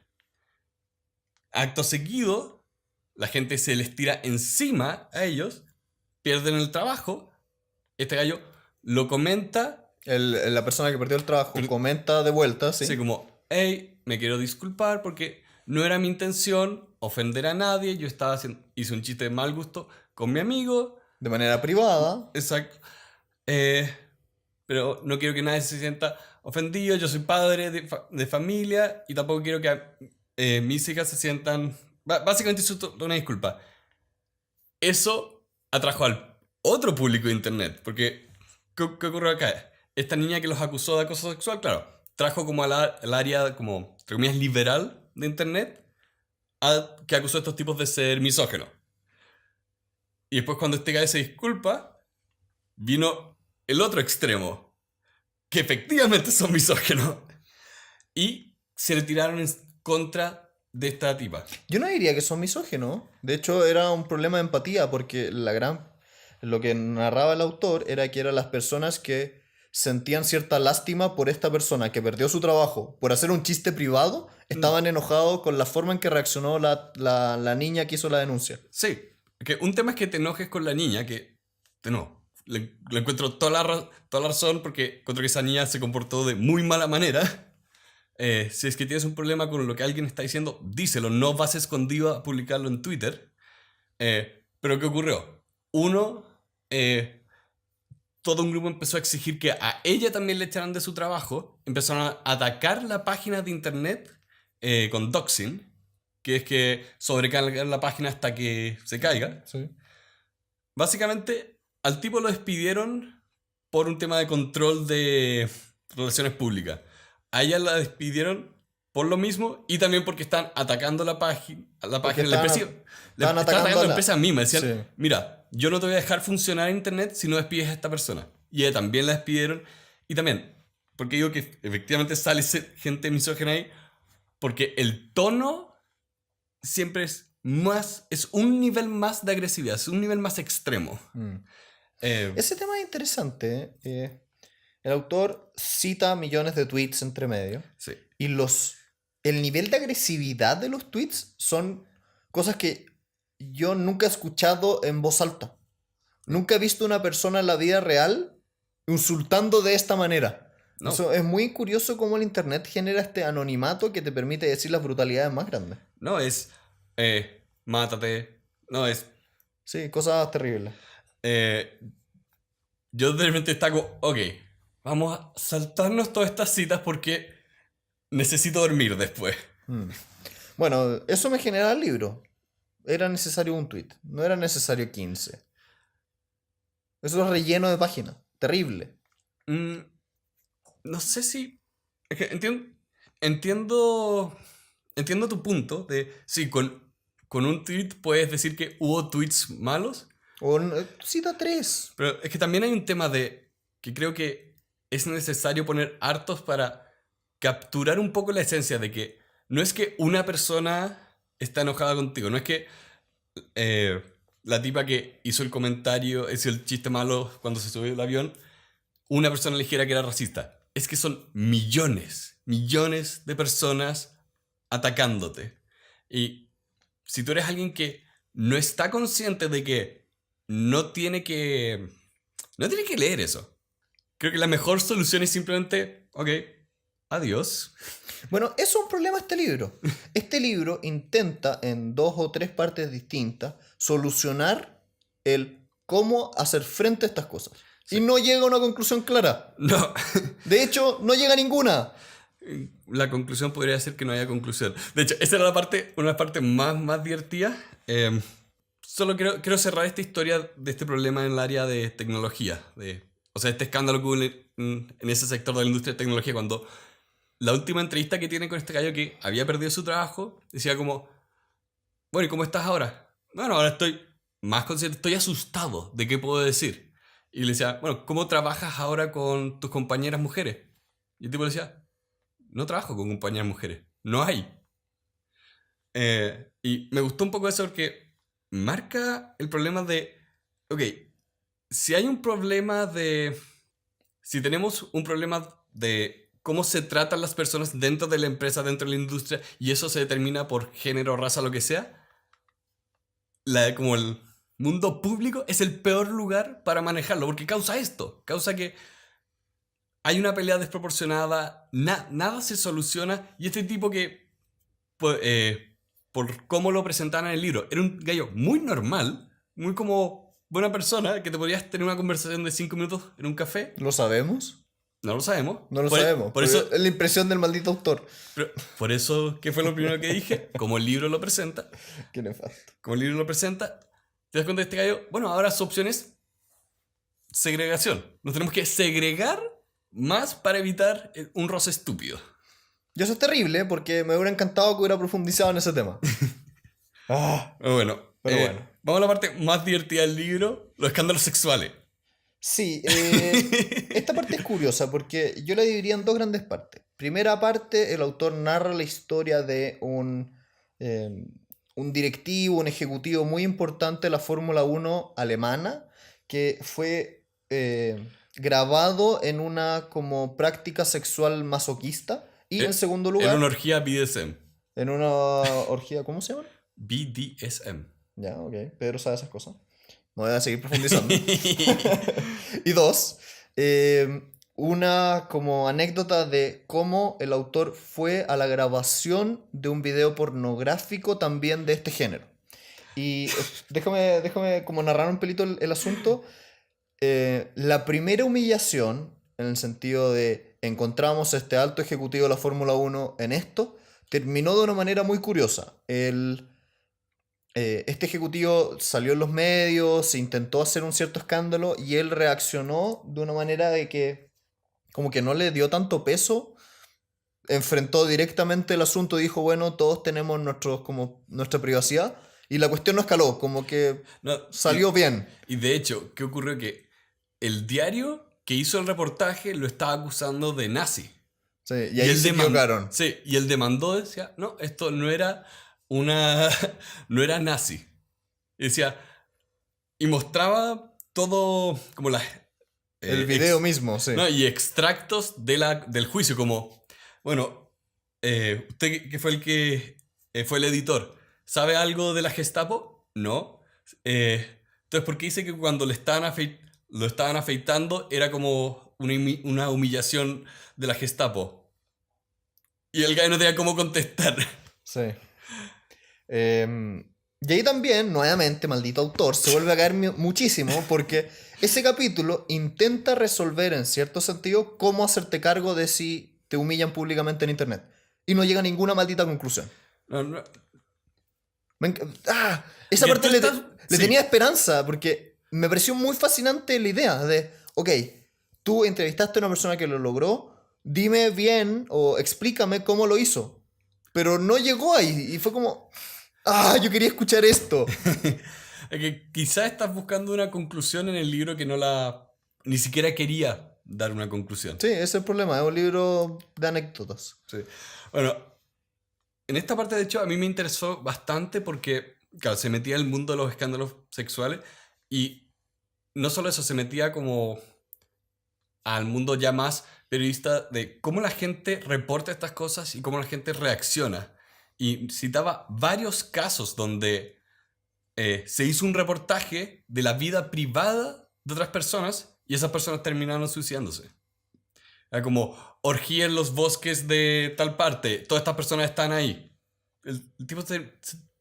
A: Acto seguido, la gente se les tira encima a ellos, pierden el trabajo. Este gallo lo comenta.
B: La persona que perdió el trabajo comenta de vuelta, ¿sí?
A: Así como, hey, me quiero disculpar porque no era mi intención ofender a nadie. Yo hice un chiste de mal gusto con mi amigo.
B: De manera privada.
A: Exacto. Pero no quiero que nadie se sienta ofendido. Yo soy padre de familia y tampoco quiero que mis hijas se sientan... Básicamente hizo una disculpa. Eso atrajo al otro público de internet. Porque, ¿qué ocurrió acá? Esta niña que los acusó de acoso sexual, claro, trajo como al área, como, entre comillas, liberal de internet, que acusó a estos tipos de ser misógenos. Y después cuando este gallo se disculpa, vino el otro extremo, que efectivamente son misógenos. Y se le tiraron en contra de esta tipa.
B: Yo no diría que son misógenos. De hecho, era un problema de empatía porque lo que narraba el autor era que eran las personas que sentían cierta lástima por esta persona que perdió su trabajo por hacer un chiste privado, estaban enojados con la forma en que reaccionó la niña que hizo la denuncia.
A: Sí, que un tema es que te enojes con la niña, que no, le encuentro toda la razón porque encuentro que esa niña se comportó de muy mala manera. Si es que tienes un problema con lo que alguien está diciendo, díselo, no vas escondido a publicarlo en Twitter. Pero ¿qué ocurrió? Todo un grupo empezó a exigir que a ella también le echaran de su trabajo. Empezaron a atacar la página de internet con doxing, que es que sobrecargan la página hasta que se caiga.
B: Sí.
A: Básicamente, al tipo lo despidieron por un tema de control de relaciones públicas. A ella la despidieron por lo mismo y también porque están atacando la página. Estaban atacando a la empresa misma. Decían,
B: Sí.
A: mira, yo no te voy a dejar funcionar internet si no despides a esta persona. Y ella también la despidieron. Y también, porque digo que efectivamente sale gente misógena ahí, porque el tono siempre es un nivel más de agresividad, es un nivel más extremo.
B: Ese tema es interesante. El autor cita millones de tweets entre medio.
A: Sí.
B: Y el nivel de agresividad de los tweets son cosas que yo nunca he escuchado en voz alta. Nunca he visto una persona en la vida real insultando de esta manera.
A: No.
B: Eso es muy curioso cómo el internet genera este anonimato que te permite decir las brutalidades más grandes.
A: No es mátate. No es.
B: Sí, cosas terribles.
A: Yo de repente está como, ok, vamos a saltarnos todas estas citas porque necesito dormir después.
B: Bueno, eso me genera el libro. Era necesario un tweet, no era necesario 15. Eso es relleno de páginas. Terrible.
A: No sé si... Es que entiendo tu punto de... Sí, con un tweet puedes decir que hubo tweets malos.
B: O cita 3.
A: Pero es que también hay un tema de... Que creo que es necesario poner hartos para capturar un poco la esencia de que no es que una persona está enojada contigo, no es que eh, la tipa que hizo el comentario, hizo el chiste malo cuando se subió el avión, una persona le dijera que era racista. Es que son millones, millones de personas atacándote. Y si tú eres alguien que no está consciente de que no tiene que, no tiene que leer eso. Creo que la mejor solución es simplemente, ok, adiós.
B: Bueno, eso es un problema de este libro. Este libro intenta en 2 o 3 partes distintas solucionar el cómo hacer frente a estas cosas.
A: Sí.
B: Y no llega a una conclusión clara.
A: No,
B: De hecho, no llega a ninguna.
A: la conclusión podría ser que no haya conclusión. De hecho, esa era la parte, una de las partes más divertidas. Solo quiero cerrar esta historia de este problema en el área de tecnología. O sea, este escándalo que hubo en ese sector de la industria de tecnología cuando la última entrevista que tiene con este gallo que había perdido su trabajo, decía como, bueno, ¿y cómo estás ahora? Bueno, ahora estoy más consciente, estoy asustado de qué puedo decir. Y le decía, bueno, ¿cómo trabajas ahora con tus compañeras mujeres? Y el tipo le decía, no trabajo con compañeras mujeres, no hay. Y me gustó un poco eso porque marca el problema de, ok, si hay un problema de, si tenemos un problema de cómo se tratan las personas dentro de la empresa, dentro de la industria, y eso se determina por género, raza, lo que sea, como el mundo público es el peor lugar para manejarlo, porque causa esto, causa que hay una pelea desproporcionada, nada se soluciona, y este tipo que, pues, por cómo lo presentaban en el libro, era un gallo muy normal, muy como buena persona, que te podrías tener una conversación de 5 minutos en un café.
B: ¿Lo sabemos?
A: No lo sabemos.
B: No lo sabemos.
A: Por eso,
B: Es la impresión del maldito autor.
A: por eso, ¿qué fue lo primero que dije? Como el libro lo presenta,
B: Qué nefasto.
A: como el libro lo presenta, te das cuenta de este gallo, bueno, ahora su opción es segregación. Nos tenemos que segregar más para evitar un roce estúpido.
B: Y eso es terrible porque me hubiera encantado que hubiera profundizado en ese tema.
A: Bueno,
B: Pero bueno.
A: vamos a la parte más divertida del libro, los escándalos sexuales.
B: Sí, esta parte es curiosa porque yo la dividiría en 2 grandes partes. Primera parte, el autor narra la historia de un directivo, un ejecutivo muy importante de la Fórmula 1 alemana que fue grabado en una como práctica sexual masoquista. Y en segundo
A: Era
B: lugar,
A: una orgía BDSM.
B: en una orgía, ¿cómo se llama?
A: BDSM.
B: Ya, ok, Pedro sabe esas cosas. No voy a seguir profundizando. Y 2, una como anécdota de cómo el autor fue a la grabación de un video pornográfico también de este género. Y déjame como narrar un pelito el asunto. La primera humillación, en el sentido de encontramos a este alto ejecutivo de la Fórmula 1 en esto, terminó de una manera muy curiosa. Este ejecutivo salió en los medios, se intentó hacer un cierto escándalo y él reaccionó de una manera de que como que no le dio tanto peso, enfrentó directamente el asunto y dijo, bueno, todos tenemos como nuestra privacidad y la cuestión no escaló, como que
A: No,
B: salió bien.
A: y de hecho, ¿qué ocurrió? Que el diario que hizo el reportaje lo estaba acusando de nazi.
B: Sí, y ahí se equivocaron.
A: Sí, y él demandó, decía, no, esto no era una... no era nazi. Y decía, y mostraba todo como las...
B: El video mismo, sí.
A: No, y extractos del juicio, como, bueno, usted que fue el que fue el editor, ¿sabe algo de la Gestapo? No. Entonces, ¿por qué dice que cuando lo estaban afeitando era como una humillación de la Gestapo? Y el gallo no tenía cómo contestar.
B: Sí. Y ahí también, nuevamente, maldito autor, se vuelve a caer muchísimo porque ese capítulo intenta resolver en cierto sentido cómo hacerte cargo de si te humillan públicamente en internet. Y no llega a ninguna maldita conclusión.
A: No.
B: Esa
A: Que
B: parte
A: tú
B: le
A: estás- sí.
B: tenía esperanza porque me pareció muy fascinante la idea de, ok, tú entrevistaste a una persona que lo logró, dime bien o explícame cómo lo hizo. Pero no llegó ahí y fue como, yo quería escuchar esto.
A: Es que quizás estás buscando una conclusión en el libro que no la... ni siquiera quería dar una conclusión.
B: Sí, ese es el problema, es un libro de anécdotas.
A: Sí. Bueno, en esta parte de hecho a mí me interesó bastante porque, claro, se metía en el mundo de los escándalos sexuales y no solo eso, se metía como al mundo ya más periodista de cómo la gente reporta estas cosas y cómo la gente reacciona. Y citaba varios casos donde se hizo un reportaje de la vida privada de otras personas y esas personas terminaron suicidándose. Era como orgía en los bosques de tal parte, todas estas personas están ahí. El tipo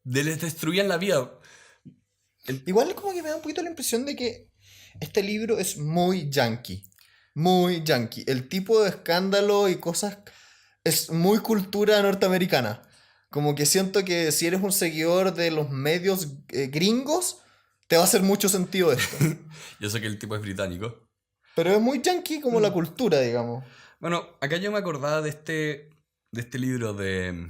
A: les destruían la vida.
B: Igual como que me da un poquito la impresión de que este libro es muy yankee. Muy yankee. El tipo de escándalo y cosas es muy cultura norteamericana. Como que siento que si eres un seguidor de los medios gringos, te va a hacer mucho sentido esto.
A: Yo sé que el tipo es británico.
B: Pero es muy yankee como la cultura, digamos.
A: Bueno, acá yo me acordaba de este libro de...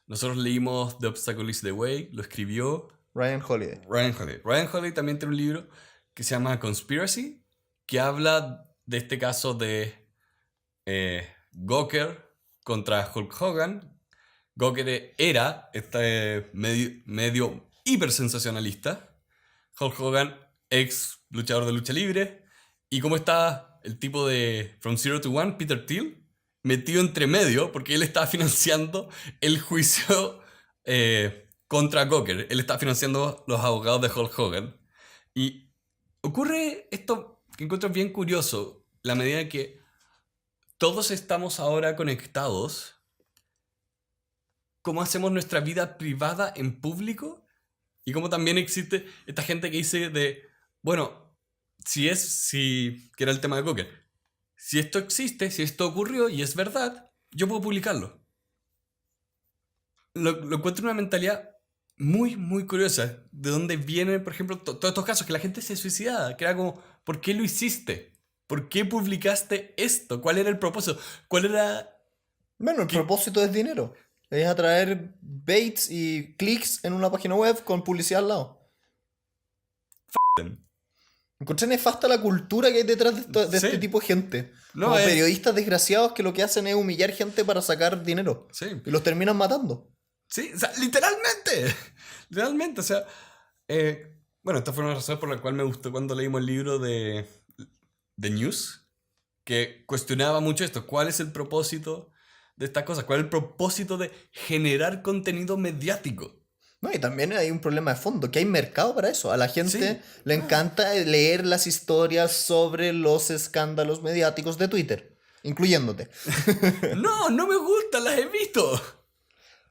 A: nosotros leímos The Obstacle is the Way, lo escribió
B: Ryan Holiday.
A: Ryan Holiday. Ryan Holiday también tiene un libro que se llama Conspiracy, que habla de este caso de Gawker contra Hulk Hogan. Gawker era este medio hiper sensacionalista. Hulk Hogan, ex luchador de lucha libre. Y cómo está el tipo de From Zero to One, Peter Thiel, metido entre medio, porque él está financiando el juicio contra Gawker. Él está financiando los abogados de Hulk Hogan. Y ocurre esto que encuentro bien curioso, la medida que todos estamos ahora conectados. ¿Cómo hacemos nuestra vida privada en público? Y cómo también existe esta gente que dice de, bueno, que era el tema de Gawker, si esto existe, si esto ocurrió y es verdad, yo puedo publicarlo. Lo encuentro una mentalidad muy, muy curiosa. De dónde vienen, por ejemplo, todos estos casos que la gente se suicidaba, que era como, ¿por qué lo hiciste? ¿Por qué publicaste esto? ¿Cuál era el propósito? ¿Cuál era...?
B: Bueno, el propósito es dinero. Es atraer baits y clics en una página web con publicidad al lado. Encontré nefasta la cultura que hay detrás de
A: Sí.
B: este tipo de gente.
A: No,
B: Como
A: es-
B: periodistas desgraciados que lo que hacen es humillar gente para sacar dinero.
A: Sí.
B: Y los terminan matando.
A: Sí, o sea, literalmente. Literalmente, o sea. Bueno, esta fue una razón por la cual me gustó cuando leímos el libro de News, que cuestionaba mucho esto. ¿Cuál es el propósito de estas cosas? ¿Cuál es el propósito de generar contenido mediático?
B: No, y también hay un problema de fondo, que hay mercado para eso. A la gente
A: Sí.
B: le encanta leer las historias sobre los escándalos mediáticos de Twitter, incluyéndote.
A: No, no me gustan, las he visto.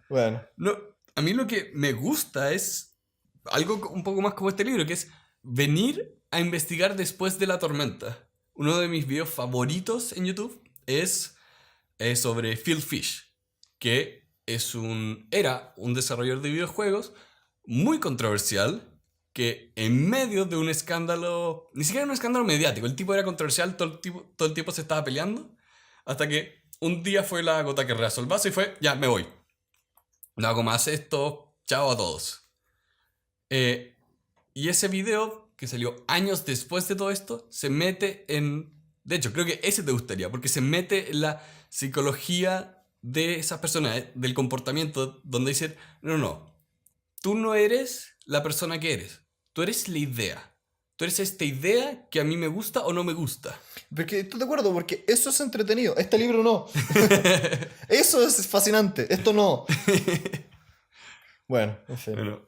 B: Bueno,
A: No, a mí lo que me gusta es algo un poco más como este libro, que es venir a investigar después de la tormenta. Uno de mis videos favoritos en YouTube es sobre Phil Fish, que era un desarrollador de videojuegos muy controversial, que en medio de un escándalo, ni siquiera un escándalo mediático, el tipo era controversial, todo el tiempo se estaba peleando, hasta que un día fue la gota que rebasó el vaso y fue, ya, me voy. No hago más esto, chao a todos. Y ese video, que salió años después de todo esto, se mete en... De hecho, creo que ese te gustaría, porque se mete en la psicología de esas personas, del comportamiento, donde dicen, no, tú no eres la persona que eres, tú eres la idea. Tú eres esta idea que a mí me gusta o no me gusta.
B: porque estoy de acuerdo, porque eso es entretenido. Este libro no. Eso es fascinante. Esto no. Bueno, en fin.
A: Bueno,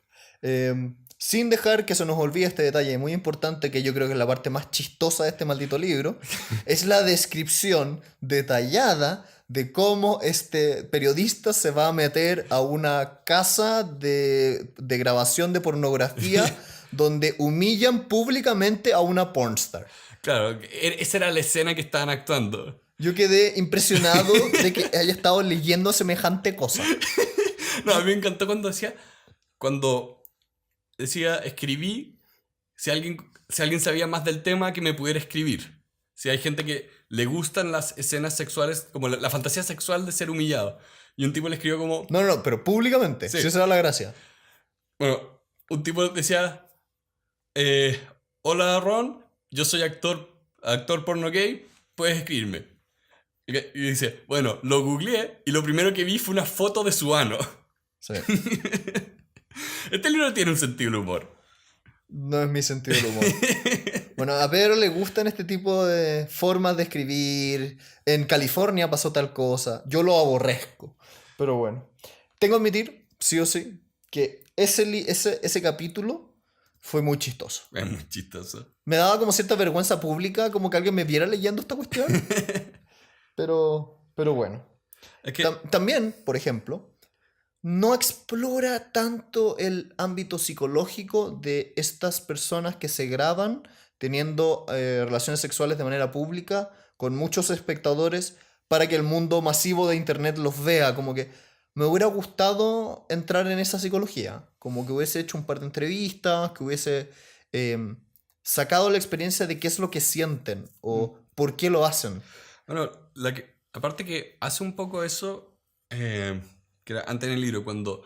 B: Sin dejar que se nos olvide este detalle muy importante, que yo creo que es la parte más chistosa de este maldito libro, es la descripción detallada de cómo este periodista se va a meter a una casa de grabación de pornografía donde humillan públicamente a una pornstar.
A: claro, esa era la escena que estaban actuando.
B: Yo quedé impresionado de que haya estado leyendo semejante cosa.
A: No, a mí me encantó cuando decía, escribí, si alguien sabía más del tema que me pudiera escribir. Si hay gente que le gustan las escenas sexuales, como la fantasía sexual de ser humillado. Y un tipo le escribió como,
B: No, pero públicamente.
A: Sí.
B: Si esa era la gracia.
A: bueno, un tipo decía, hola Ron, yo soy actor actor porno gay, puedes escribirme. Y dice, bueno, lo googleé y lo primero que vi fue una foto de su ano.
B: Sí.
A: Este libro tiene un sentido del humor.
B: No es mi sentido del humor. Bueno, a Pedro le gustan este tipo de formas de escribir. En California pasó tal cosa. Yo lo aborrezco. Pero bueno. Tengo que admitir, sí o sí, que ese capítulo fue muy chistoso.
A: Es muy chistoso.
B: Me daba como cierta vergüenza pública, como que alguien me viera leyendo esta cuestión. Pero bueno.
A: Es que,
B: También, por ejemplo, no explora tanto el ámbito psicológico de estas personas que se graban teniendo relaciones sexuales de manera pública con muchos espectadores para que el mundo masivo de internet los vea. Como que me hubiera gustado entrar en esa psicología, como que hubiese hecho un par de entrevistas, que hubiese em, sacado la experiencia de qué es lo que sienten o por qué lo hacen.
A: bueno, aparte que hace un poco eso, que era antes en el libro, cuando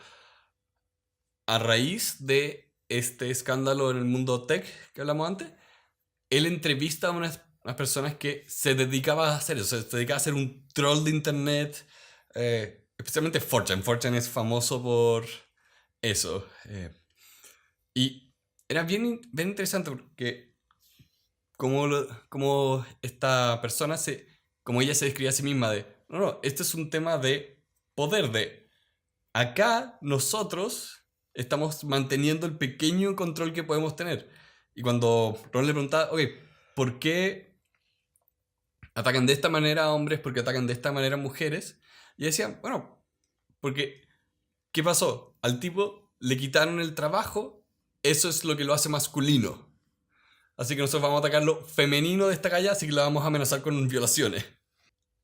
A: a raíz de este escándalo en el mundo tech que hablamos antes, él entrevista a unas personas que se dedicaban a hacer eso, se dedicaba a ser un troll de internet, especialmente 4chan. 4chan es famoso por eso. Y era bien interesante porque como esta persona como ella se describe a sí misma de, no, este es un tema de poder, de acá nosotros estamos manteniendo el pequeño control que podemos tener. Y cuando Ron le preguntaba, oye, ¿por qué atacan de esta manera a hombres? ¿Por qué atacan de esta manera a mujeres? Y decían, bueno, porque, ¿qué pasó? Al tipo le quitaron el trabajo, eso es lo que lo hace masculino. Así que nosotros vamos a atacar lo femenino de esta calle, así que la vamos a amenazar con violaciones.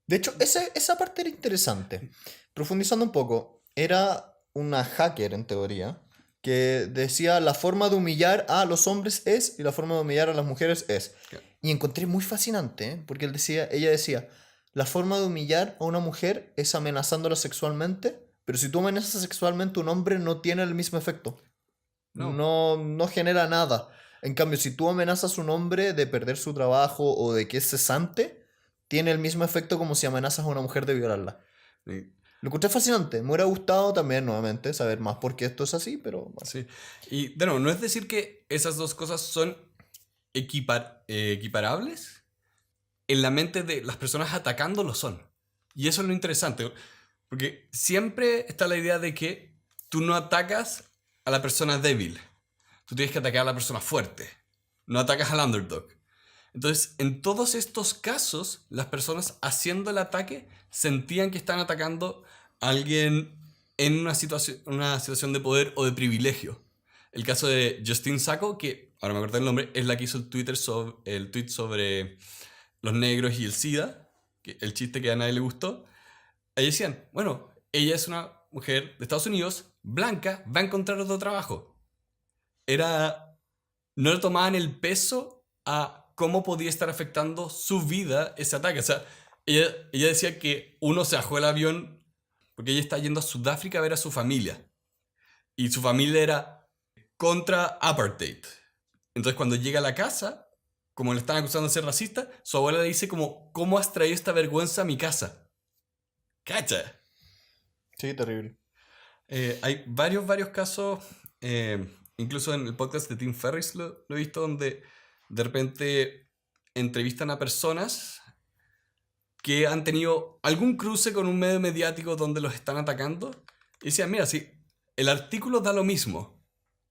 B: De hecho, esa parte era interesante. Profundizando un poco, era una hacker en teoría que decía la forma de humillar a los hombres es y la forma de humillar a las mujeres es. Y encontré muy fascinante, ¿eh? Porque ella decía, la forma de humillar a una mujer es amenazándola sexualmente, pero si tú amenazas sexualmente a un hombre no tiene el mismo efecto.
A: No.
B: No genera nada. En cambio, si tú amenazas a un hombre de perder su trabajo o de que es cesante, tiene el mismo efecto como si amenazas a una mujer de violarla.
A: Sí.
B: Lo encontré fascinante. Me hubiera gustado también, nuevamente, saber más por qué esto es así, pero bueno.
A: Sí. Y de nuevo, no es decir que esas dos cosas son equiparables. En la mente de las personas atacando lo son. Y eso es lo interesante. Porque siempre está la idea de que tú no atacas a la persona débil. Tú tienes que atacar a la persona fuerte. No atacas al underdog. Entonces, en todos estos casos, las personas haciendo el ataque sentían que están atacando a alguien en una situación de poder o de privilegio. El caso de Justine Sacco, que ahora me acuerdo el nombre, es la que hizo el tweet sobre los negros y el SIDA, el chiste que a nadie le gustó. Ahí decían, bueno, ella es una mujer de Estados Unidos, blanca, va a encontrar otro trabajo. No le tomaban el peso a cómo podía estar afectando su vida ese ataque. O sea, ella decía que uno se bajó el avión porque ella está yendo a Sudáfrica a ver a su familia. Y su familia era contra apartheid. Entonces cuando llega a la casa, como le están acusando de ser racista, su abuela le dice como, ¿cómo has traído esta vergüenza a mi casa? ¡Cacha!
B: Sí, terrible.
A: Hay varios casos, incluso en el podcast de Tim Ferriss lo he visto, donde de repente entrevistan a personas que han tenido algún cruce con un medio mediático donde los están atacando. Y decían, mira, si el artículo da lo mismo,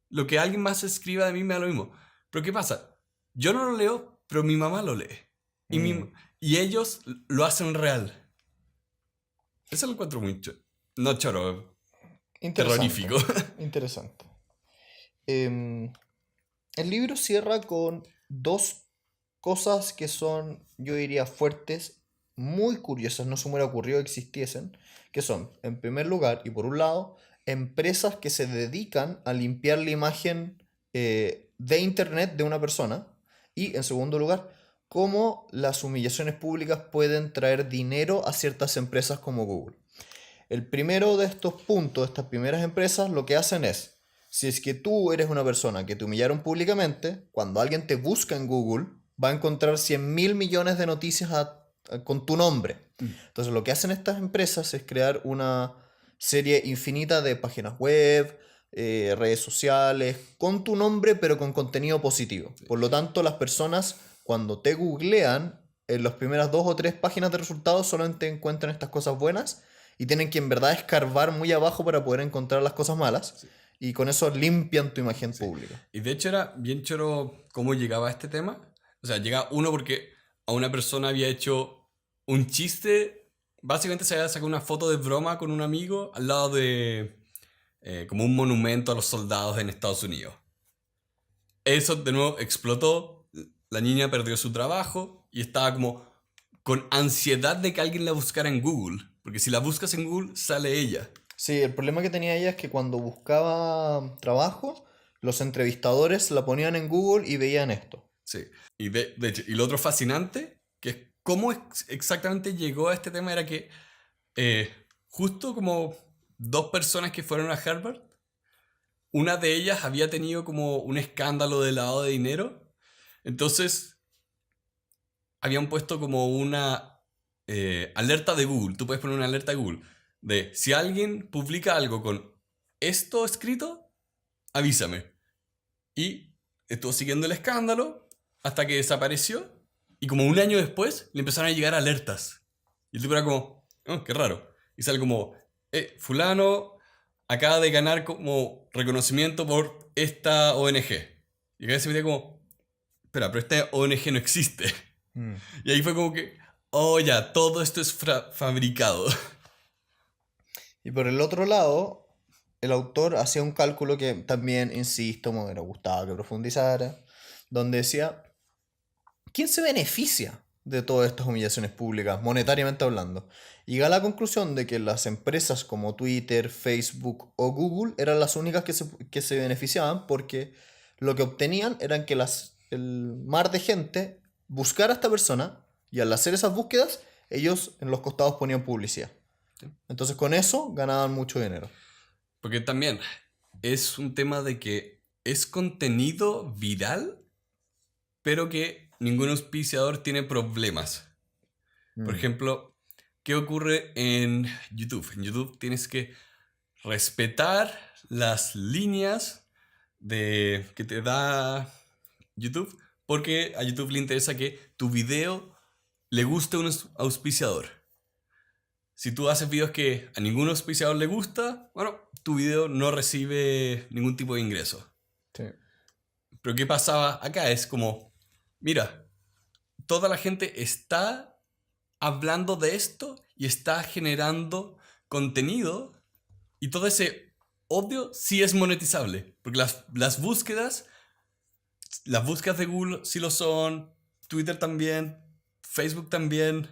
A: lo que alguien más escriba de mí me da lo mismo. Pero ¿qué pasa? Yo no lo leo, pero mi mamá lo lee. Y ellos lo hacen real. Eso lo encuentro muy no choro,
B: Interesante.
A: terrorífico.
B: Interesante. El libro cierra con dos cosas que son, yo diría, fuertes, muy curiosas, no se me hubiera ocurrido que existiesen, que son, en primer lugar, y por un lado, empresas que se dedican a limpiar la imagen de Internet de una persona, y en segundo lugar, cómo las humillaciones públicas pueden traer dinero a ciertas empresas como Google. El primero de estos puntos, estas primeras empresas, lo que hacen es, si es que tú eres una persona que te humillaron públicamente, cuando alguien te busca en Google, va a encontrar 100.000 millones de noticias con tu nombre.
A: Mm.
B: Entonces lo que hacen estas empresas es crear una serie infinita de páginas web, redes sociales, con tu nombre pero con contenido positivo. Por lo tanto, las personas cuando te googlean, en las primeras 2 o 3 páginas de resultados solamente encuentran estas cosas buenas y tienen que en verdad escarbar muy abajo para poder encontrar las cosas malas.
A: Sí.
B: Y con eso limpian tu imagen
A: Sí.
B: pública.
A: Y de hecho era bien choro cómo llegaba a este tema. O sea, llega uno porque a una persona había hecho un chiste. Básicamente se había sacado una foto de broma con un amigo al lado de como un monumento a los soldados en Estados Unidos. Eso de nuevo explotó. La niña perdió su trabajo y estaba como con ansiedad de que alguien la buscara en Google. Porque si la buscas en Google, sale ella.
B: Sí, el problema que tenía ella es que cuando buscaba trabajo, los entrevistadores la ponían en Google y veían esto.
A: Sí. Y de hecho, y lo otro fascinante, que es cómo exactamente llegó a este tema, era que justo como 2 personas que fueron a Harvard, una de ellas había tenido como un escándalo de lavado de dinero. Entonces, habían puesto como una alerta de Google. Tú puedes poner una alerta de Google de si alguien publica algo con esto escrito, avísame. Y estuvo siguiendo el escándalo hasta que desapareció. Y como un año después le empezaron a llegar alertas. Y el tipo era como, oh, qué raro. Y sale como, fulano acaba de ganar como reconocimiento por esta ONG. Y acá se metía como, espera, pero esta ONG no existe.
B: Mm.
A: Y ahí fue como que, oh ya, todo esto es fabricado.
B: Y por el otro lado, el autor hacía un cálculo que también, insisto, me hubiera gustado que profundizara, donde decía, ¿quién se beneficia de todas estas humillaciones públicas, monetariamente hablando? Y llega a la conclusión de que las empresas como Twitter, Facebook o Google eran las únicas que se beneficiaban porque lo que obtenían eran que el mar de gente buscara a esta persona y al hacer esas búsquedas, ellos en los costados ponían publicidad.
A: Sí.
B: Entonces con eso ganaban mucho dinero.
A: Porque también es un tema de que es contenido viral, pero que ningún auspiciador tiene problemas. Por ejemplo, ¿qué ocurre en YouTube? En YouTube tienes que respetar las líneas que te da YouTube, porque a YouTube le interesa que tu video le guste a un auspiciador. Si tú haces videos que a ningún auspiciador le gusta, bueno, tu video no recibe ningún tipo de ingreso.
B: Sí.
A: Pero ¿qué pasaba acá? Es como, mira, toda la gente está hablando de esto y está generando contenido y todo ese odio sí es monetizable. Porque las búsquedas de Google sí lo son, Twitter también, Facebook también,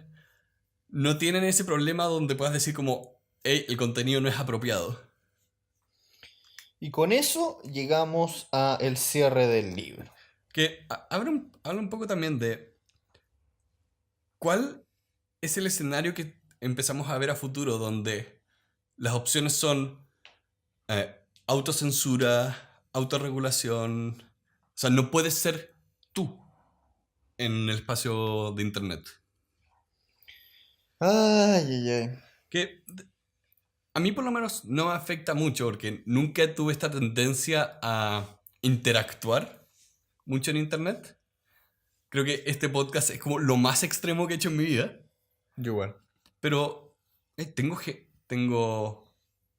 A: no tienen ese problema donde puedas decir como, hey, el contenido no es apropiado.
B: Y con eso llegamos a el cierre del libro.
A: Que habla un poco también de cuál es el escenario que empezamos a ver a futuro donde las opciones son autocensura, autorregulación. O sea, no puedes ser tú en el espacio de internet.
B: Ay, ay, ay.
A: Que a mí por lo menos no me afecta mucho porque nunca tuve esta tendencia a interactuar mucho en internet. Creo que este podcast es como lo más extremo que he hecho en mi vida.
B: Yo igual.
A: Pero tengo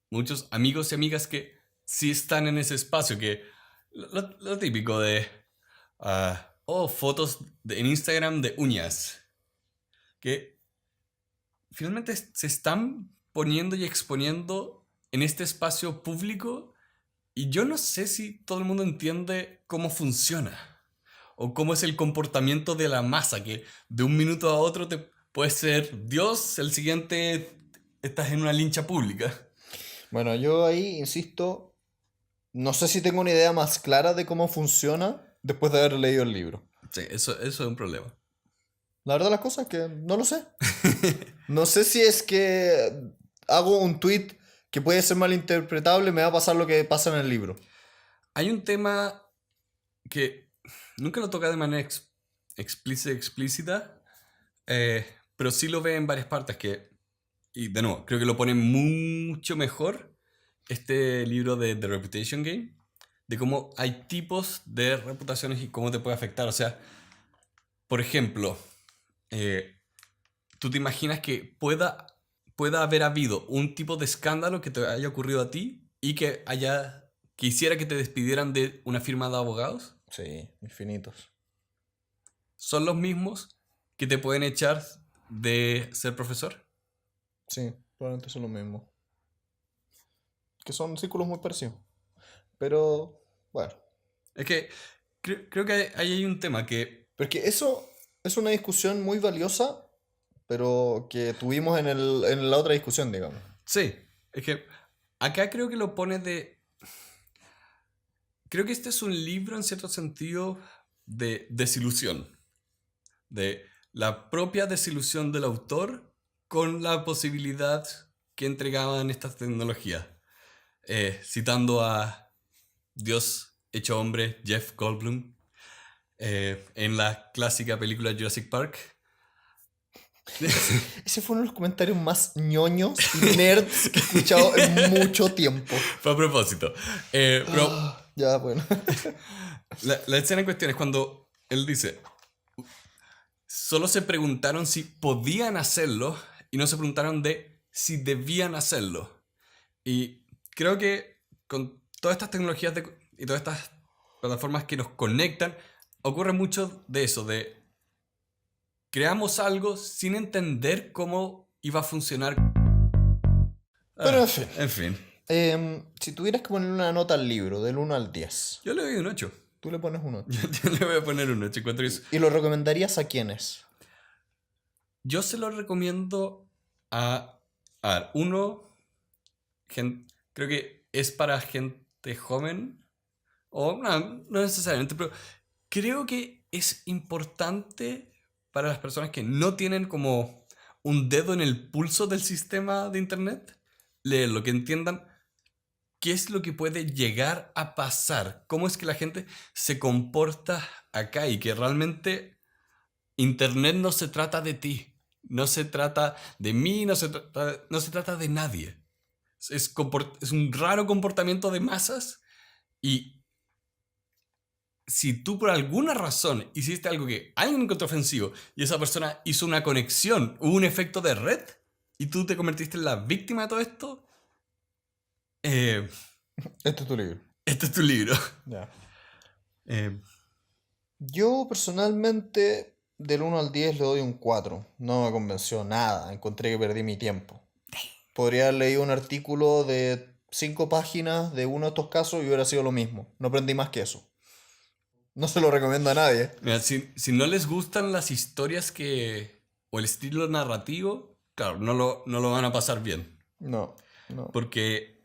A: muchos amigos y amigas que sí están en ese espacio. Que lo típico de fotos en Instagram de uñas. Que finalmente se están poniendo y exponiendo en este espacio público y yo no sé si todo el mundo entiende cómo funciona o cómo es el comportamiento de la masa, que de un minuto a otro te puede ser Dios, el siguiente estás en una lincha pública.
B: Bueno, yo ahí insisto, no sé si tengo una idea más clara de cómo funciona después de haber leído el libro.
A: Sí, eso es un problema.
B: La verdad las cosas es que no lo sé. No sé si es que hago un tweet que puede ser malinterpretable, me va a pasar lo que pasa en el libro.
A: Hay un tema que nunca lo toca de manera explícita, pero sí lo ve en varias partes y de nuevo, creo que lo pone mucho mejor este libro de The Reputation Game, de cómo hay tipos de reputaciones y cómo te puede afectar. O sea, por ejemplo, eh, tú te imaginas que pueda haber habido un tipo de escándalo que te haya ocurrido a ti y que hiciera que te despidieran de una firma de abogados.
B: Sí, infinitos.
A: Son los mismos que te pueden echar de ser profesor.
B: Sí, probablemente son lo mismo. Que son círculos muy parecidos. Pero, bueno.
A: Es que creo que ahí hay un tema que
B: Porque eso es una discusión muy valiosa, pero que tuvimos en la otra discusión, digamos.
A: sí, es que acá creo que lo pone de... Creo que este es un libro en cierto sentido de desilusión, de la propia desilusión del autor con la posibilidad que entregaban estas tecnologías. Citando a Dios hecho hombre, Jeff Goldblum, en la clásica película Jurassic Park.
B: Ese fue uno de los comentarios más ñoños y nerds que he escuchado en mucho tiempo.
A: Fue a propósito. Pero
B: Ya, bueno.
A: la escena en cuestión es cuando él dice, solo se preguntaron si podían hacerlo y no se preguntaron de si debían hacerlo. Y creo que con todas estas tecnologías y todas estas plataformas que nos conectan, ocurre mucho de eso, de creamos algo sin entender cómo iba a funcionar.
B: Pero en fin.
A: En fin,
B: Si tuvieras que ponerle una nota al libro, del 1 al 10,
A: yo le doy un 8.
B: tú le pones un 8.
A: Yo le voy a poner un 8.
B: ¿Y lo recomendarías a quiénes?
A: Yo se lo recomiendo a ver, uno, creo que es para gente joven, o no necesariamente, pero creo que es importante para las personas que no tienen como un dedo en el pulso del sistema de internet, leerlo, que entiendan qué es lo que puede llegar a pasar, cómo es que la gente se comporta acá y que realmente internet no se trata de ti, no se trata de mí, no se trata de nadie. Es un raro comportamiento de masas y si tú por alguna razón hiciste algo que alguien encontró ofensivo y esa persona hizo una conexión, hubo un efecto de red y tú te convertiste en la víctima de todo esto, eh,
B: Este es tu libro.
A: este es tu libro.
B: Ya.
A: Eh,
B: Yo personalmente del 1 al 10 le doy un 4. No me convenció nada. Encontré que perdí mi tiempo. Podría haber leído un artículo de 5 páginas de uno de estos casos y hubiera sido lo mismo. No aprendí más que eso. No se lo recomiendo a nadie.
A: mira, si no les gustan las historias o el estilo narrativo, claro, no lo van a pasar bien.
B: No, no.
A: Porque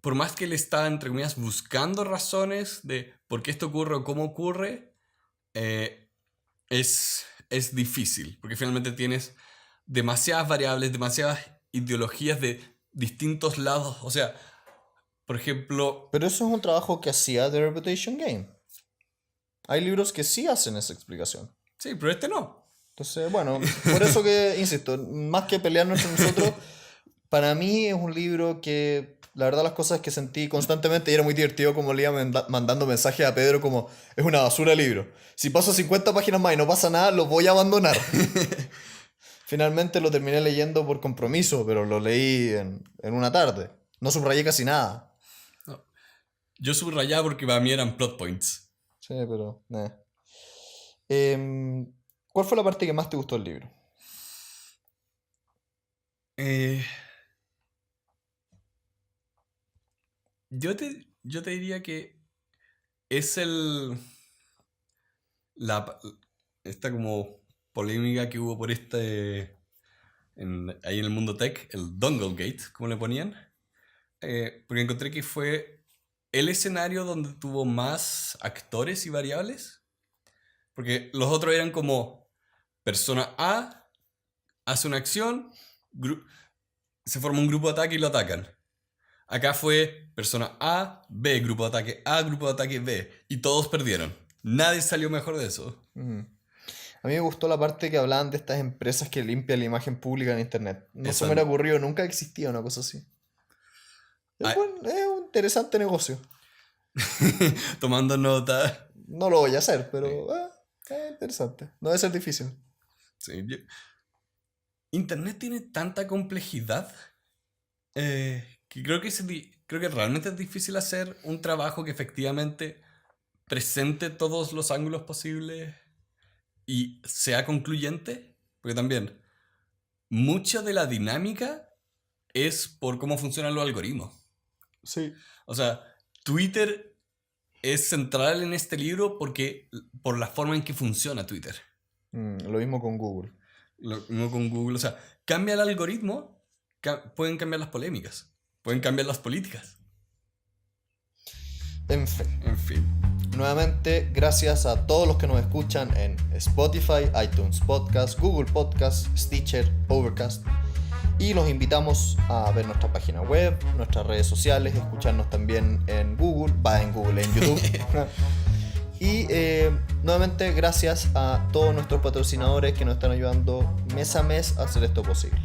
A: por más que él está, entre comillas, buscando razones de por qué esto ocurre o cómo ocurre, es difícil. Porque finalmente tienes demasiadas variables, demasiadas ideologías de distintos lados. O sea, por ejemplo,
B: Pero eso es un trabajo que hacía The Reputation Game. Hay libros que sí hacen esa explicación.
A: sí, pero este no.
B: Entonces, bueno, por eso que, insisto, más que pelearnos entre nosotros, para mí es un libro que, la verdad, las cosas que sentí constantemente, y era muy divertido como le iba mandando mensajes a Pedro como, es una basura de libro. Si paso 50 páginas más y no pasa nada, lo voy a abandonar. Finalmente lo terminé leyendo por compromiso, pero lo leí en una tarde. No subrayé casi nada.
A: No. Yo subrayaba porque para mí eran plot points.
B: Sí, pero... ¿Cuál fue la parte que más te gustó del libro?
A: Eh, yo te diría que es la, esta como polémica que hubo por ahí en el mundo tech, el Dongle Gate, como le ponían. Porque encontré que fue el escenario donde tuvo más actores y variables. Porque los otros eran como persona A hace una acción, se forma un grupo de ataque y lo atacan. Acá fue persona A, B, grupo de ataque A, grupo de ataque B. Y todos perdieron. nadie salió mejor de eso.
B: A mí me gustó la parte que hablaban de estas empresas que limpian la imagen pública en internet. No se
A: Eso.
B: me hubiera ocurrido, nunca existía una cosa así. Es un interesante negocio.
A: Tomando nota.
B: No lo voy a hacer, pero es interesante. No debe ser difícil.
A: Sí, Internet tiene tanta complejidad que creo que realmente es difícil hacer un trabajo que efectivamente presente todos los ángulos posibles y sea concluyente. Porque también mucha de la dinámica es por cómo funcionan los algoritmos.
B: Sí.
A: O sea, Twitter es central en este libro por la forma en que funciona Twitter.
B: Lo mismo con Google.
A: Lo mismo con Google. O sea, cambia el algoritmo, pueden cambiar las polémicas, pueden cambiar las políticas.
B: En fin.
A: En fin.
B: Nuevamente, gracias a todos los que nos escuchan en Spotify, iTunes Podcast, Google Podcast, Stitcher, Overcast. Y los invitamos a ver nuestra página web, nuestras redes sociales, escucharnos también en YouTube. Y nuevamente gracias a todos nuestros patrocinadores que nos están ayudando mes a mes a hacer esto posible.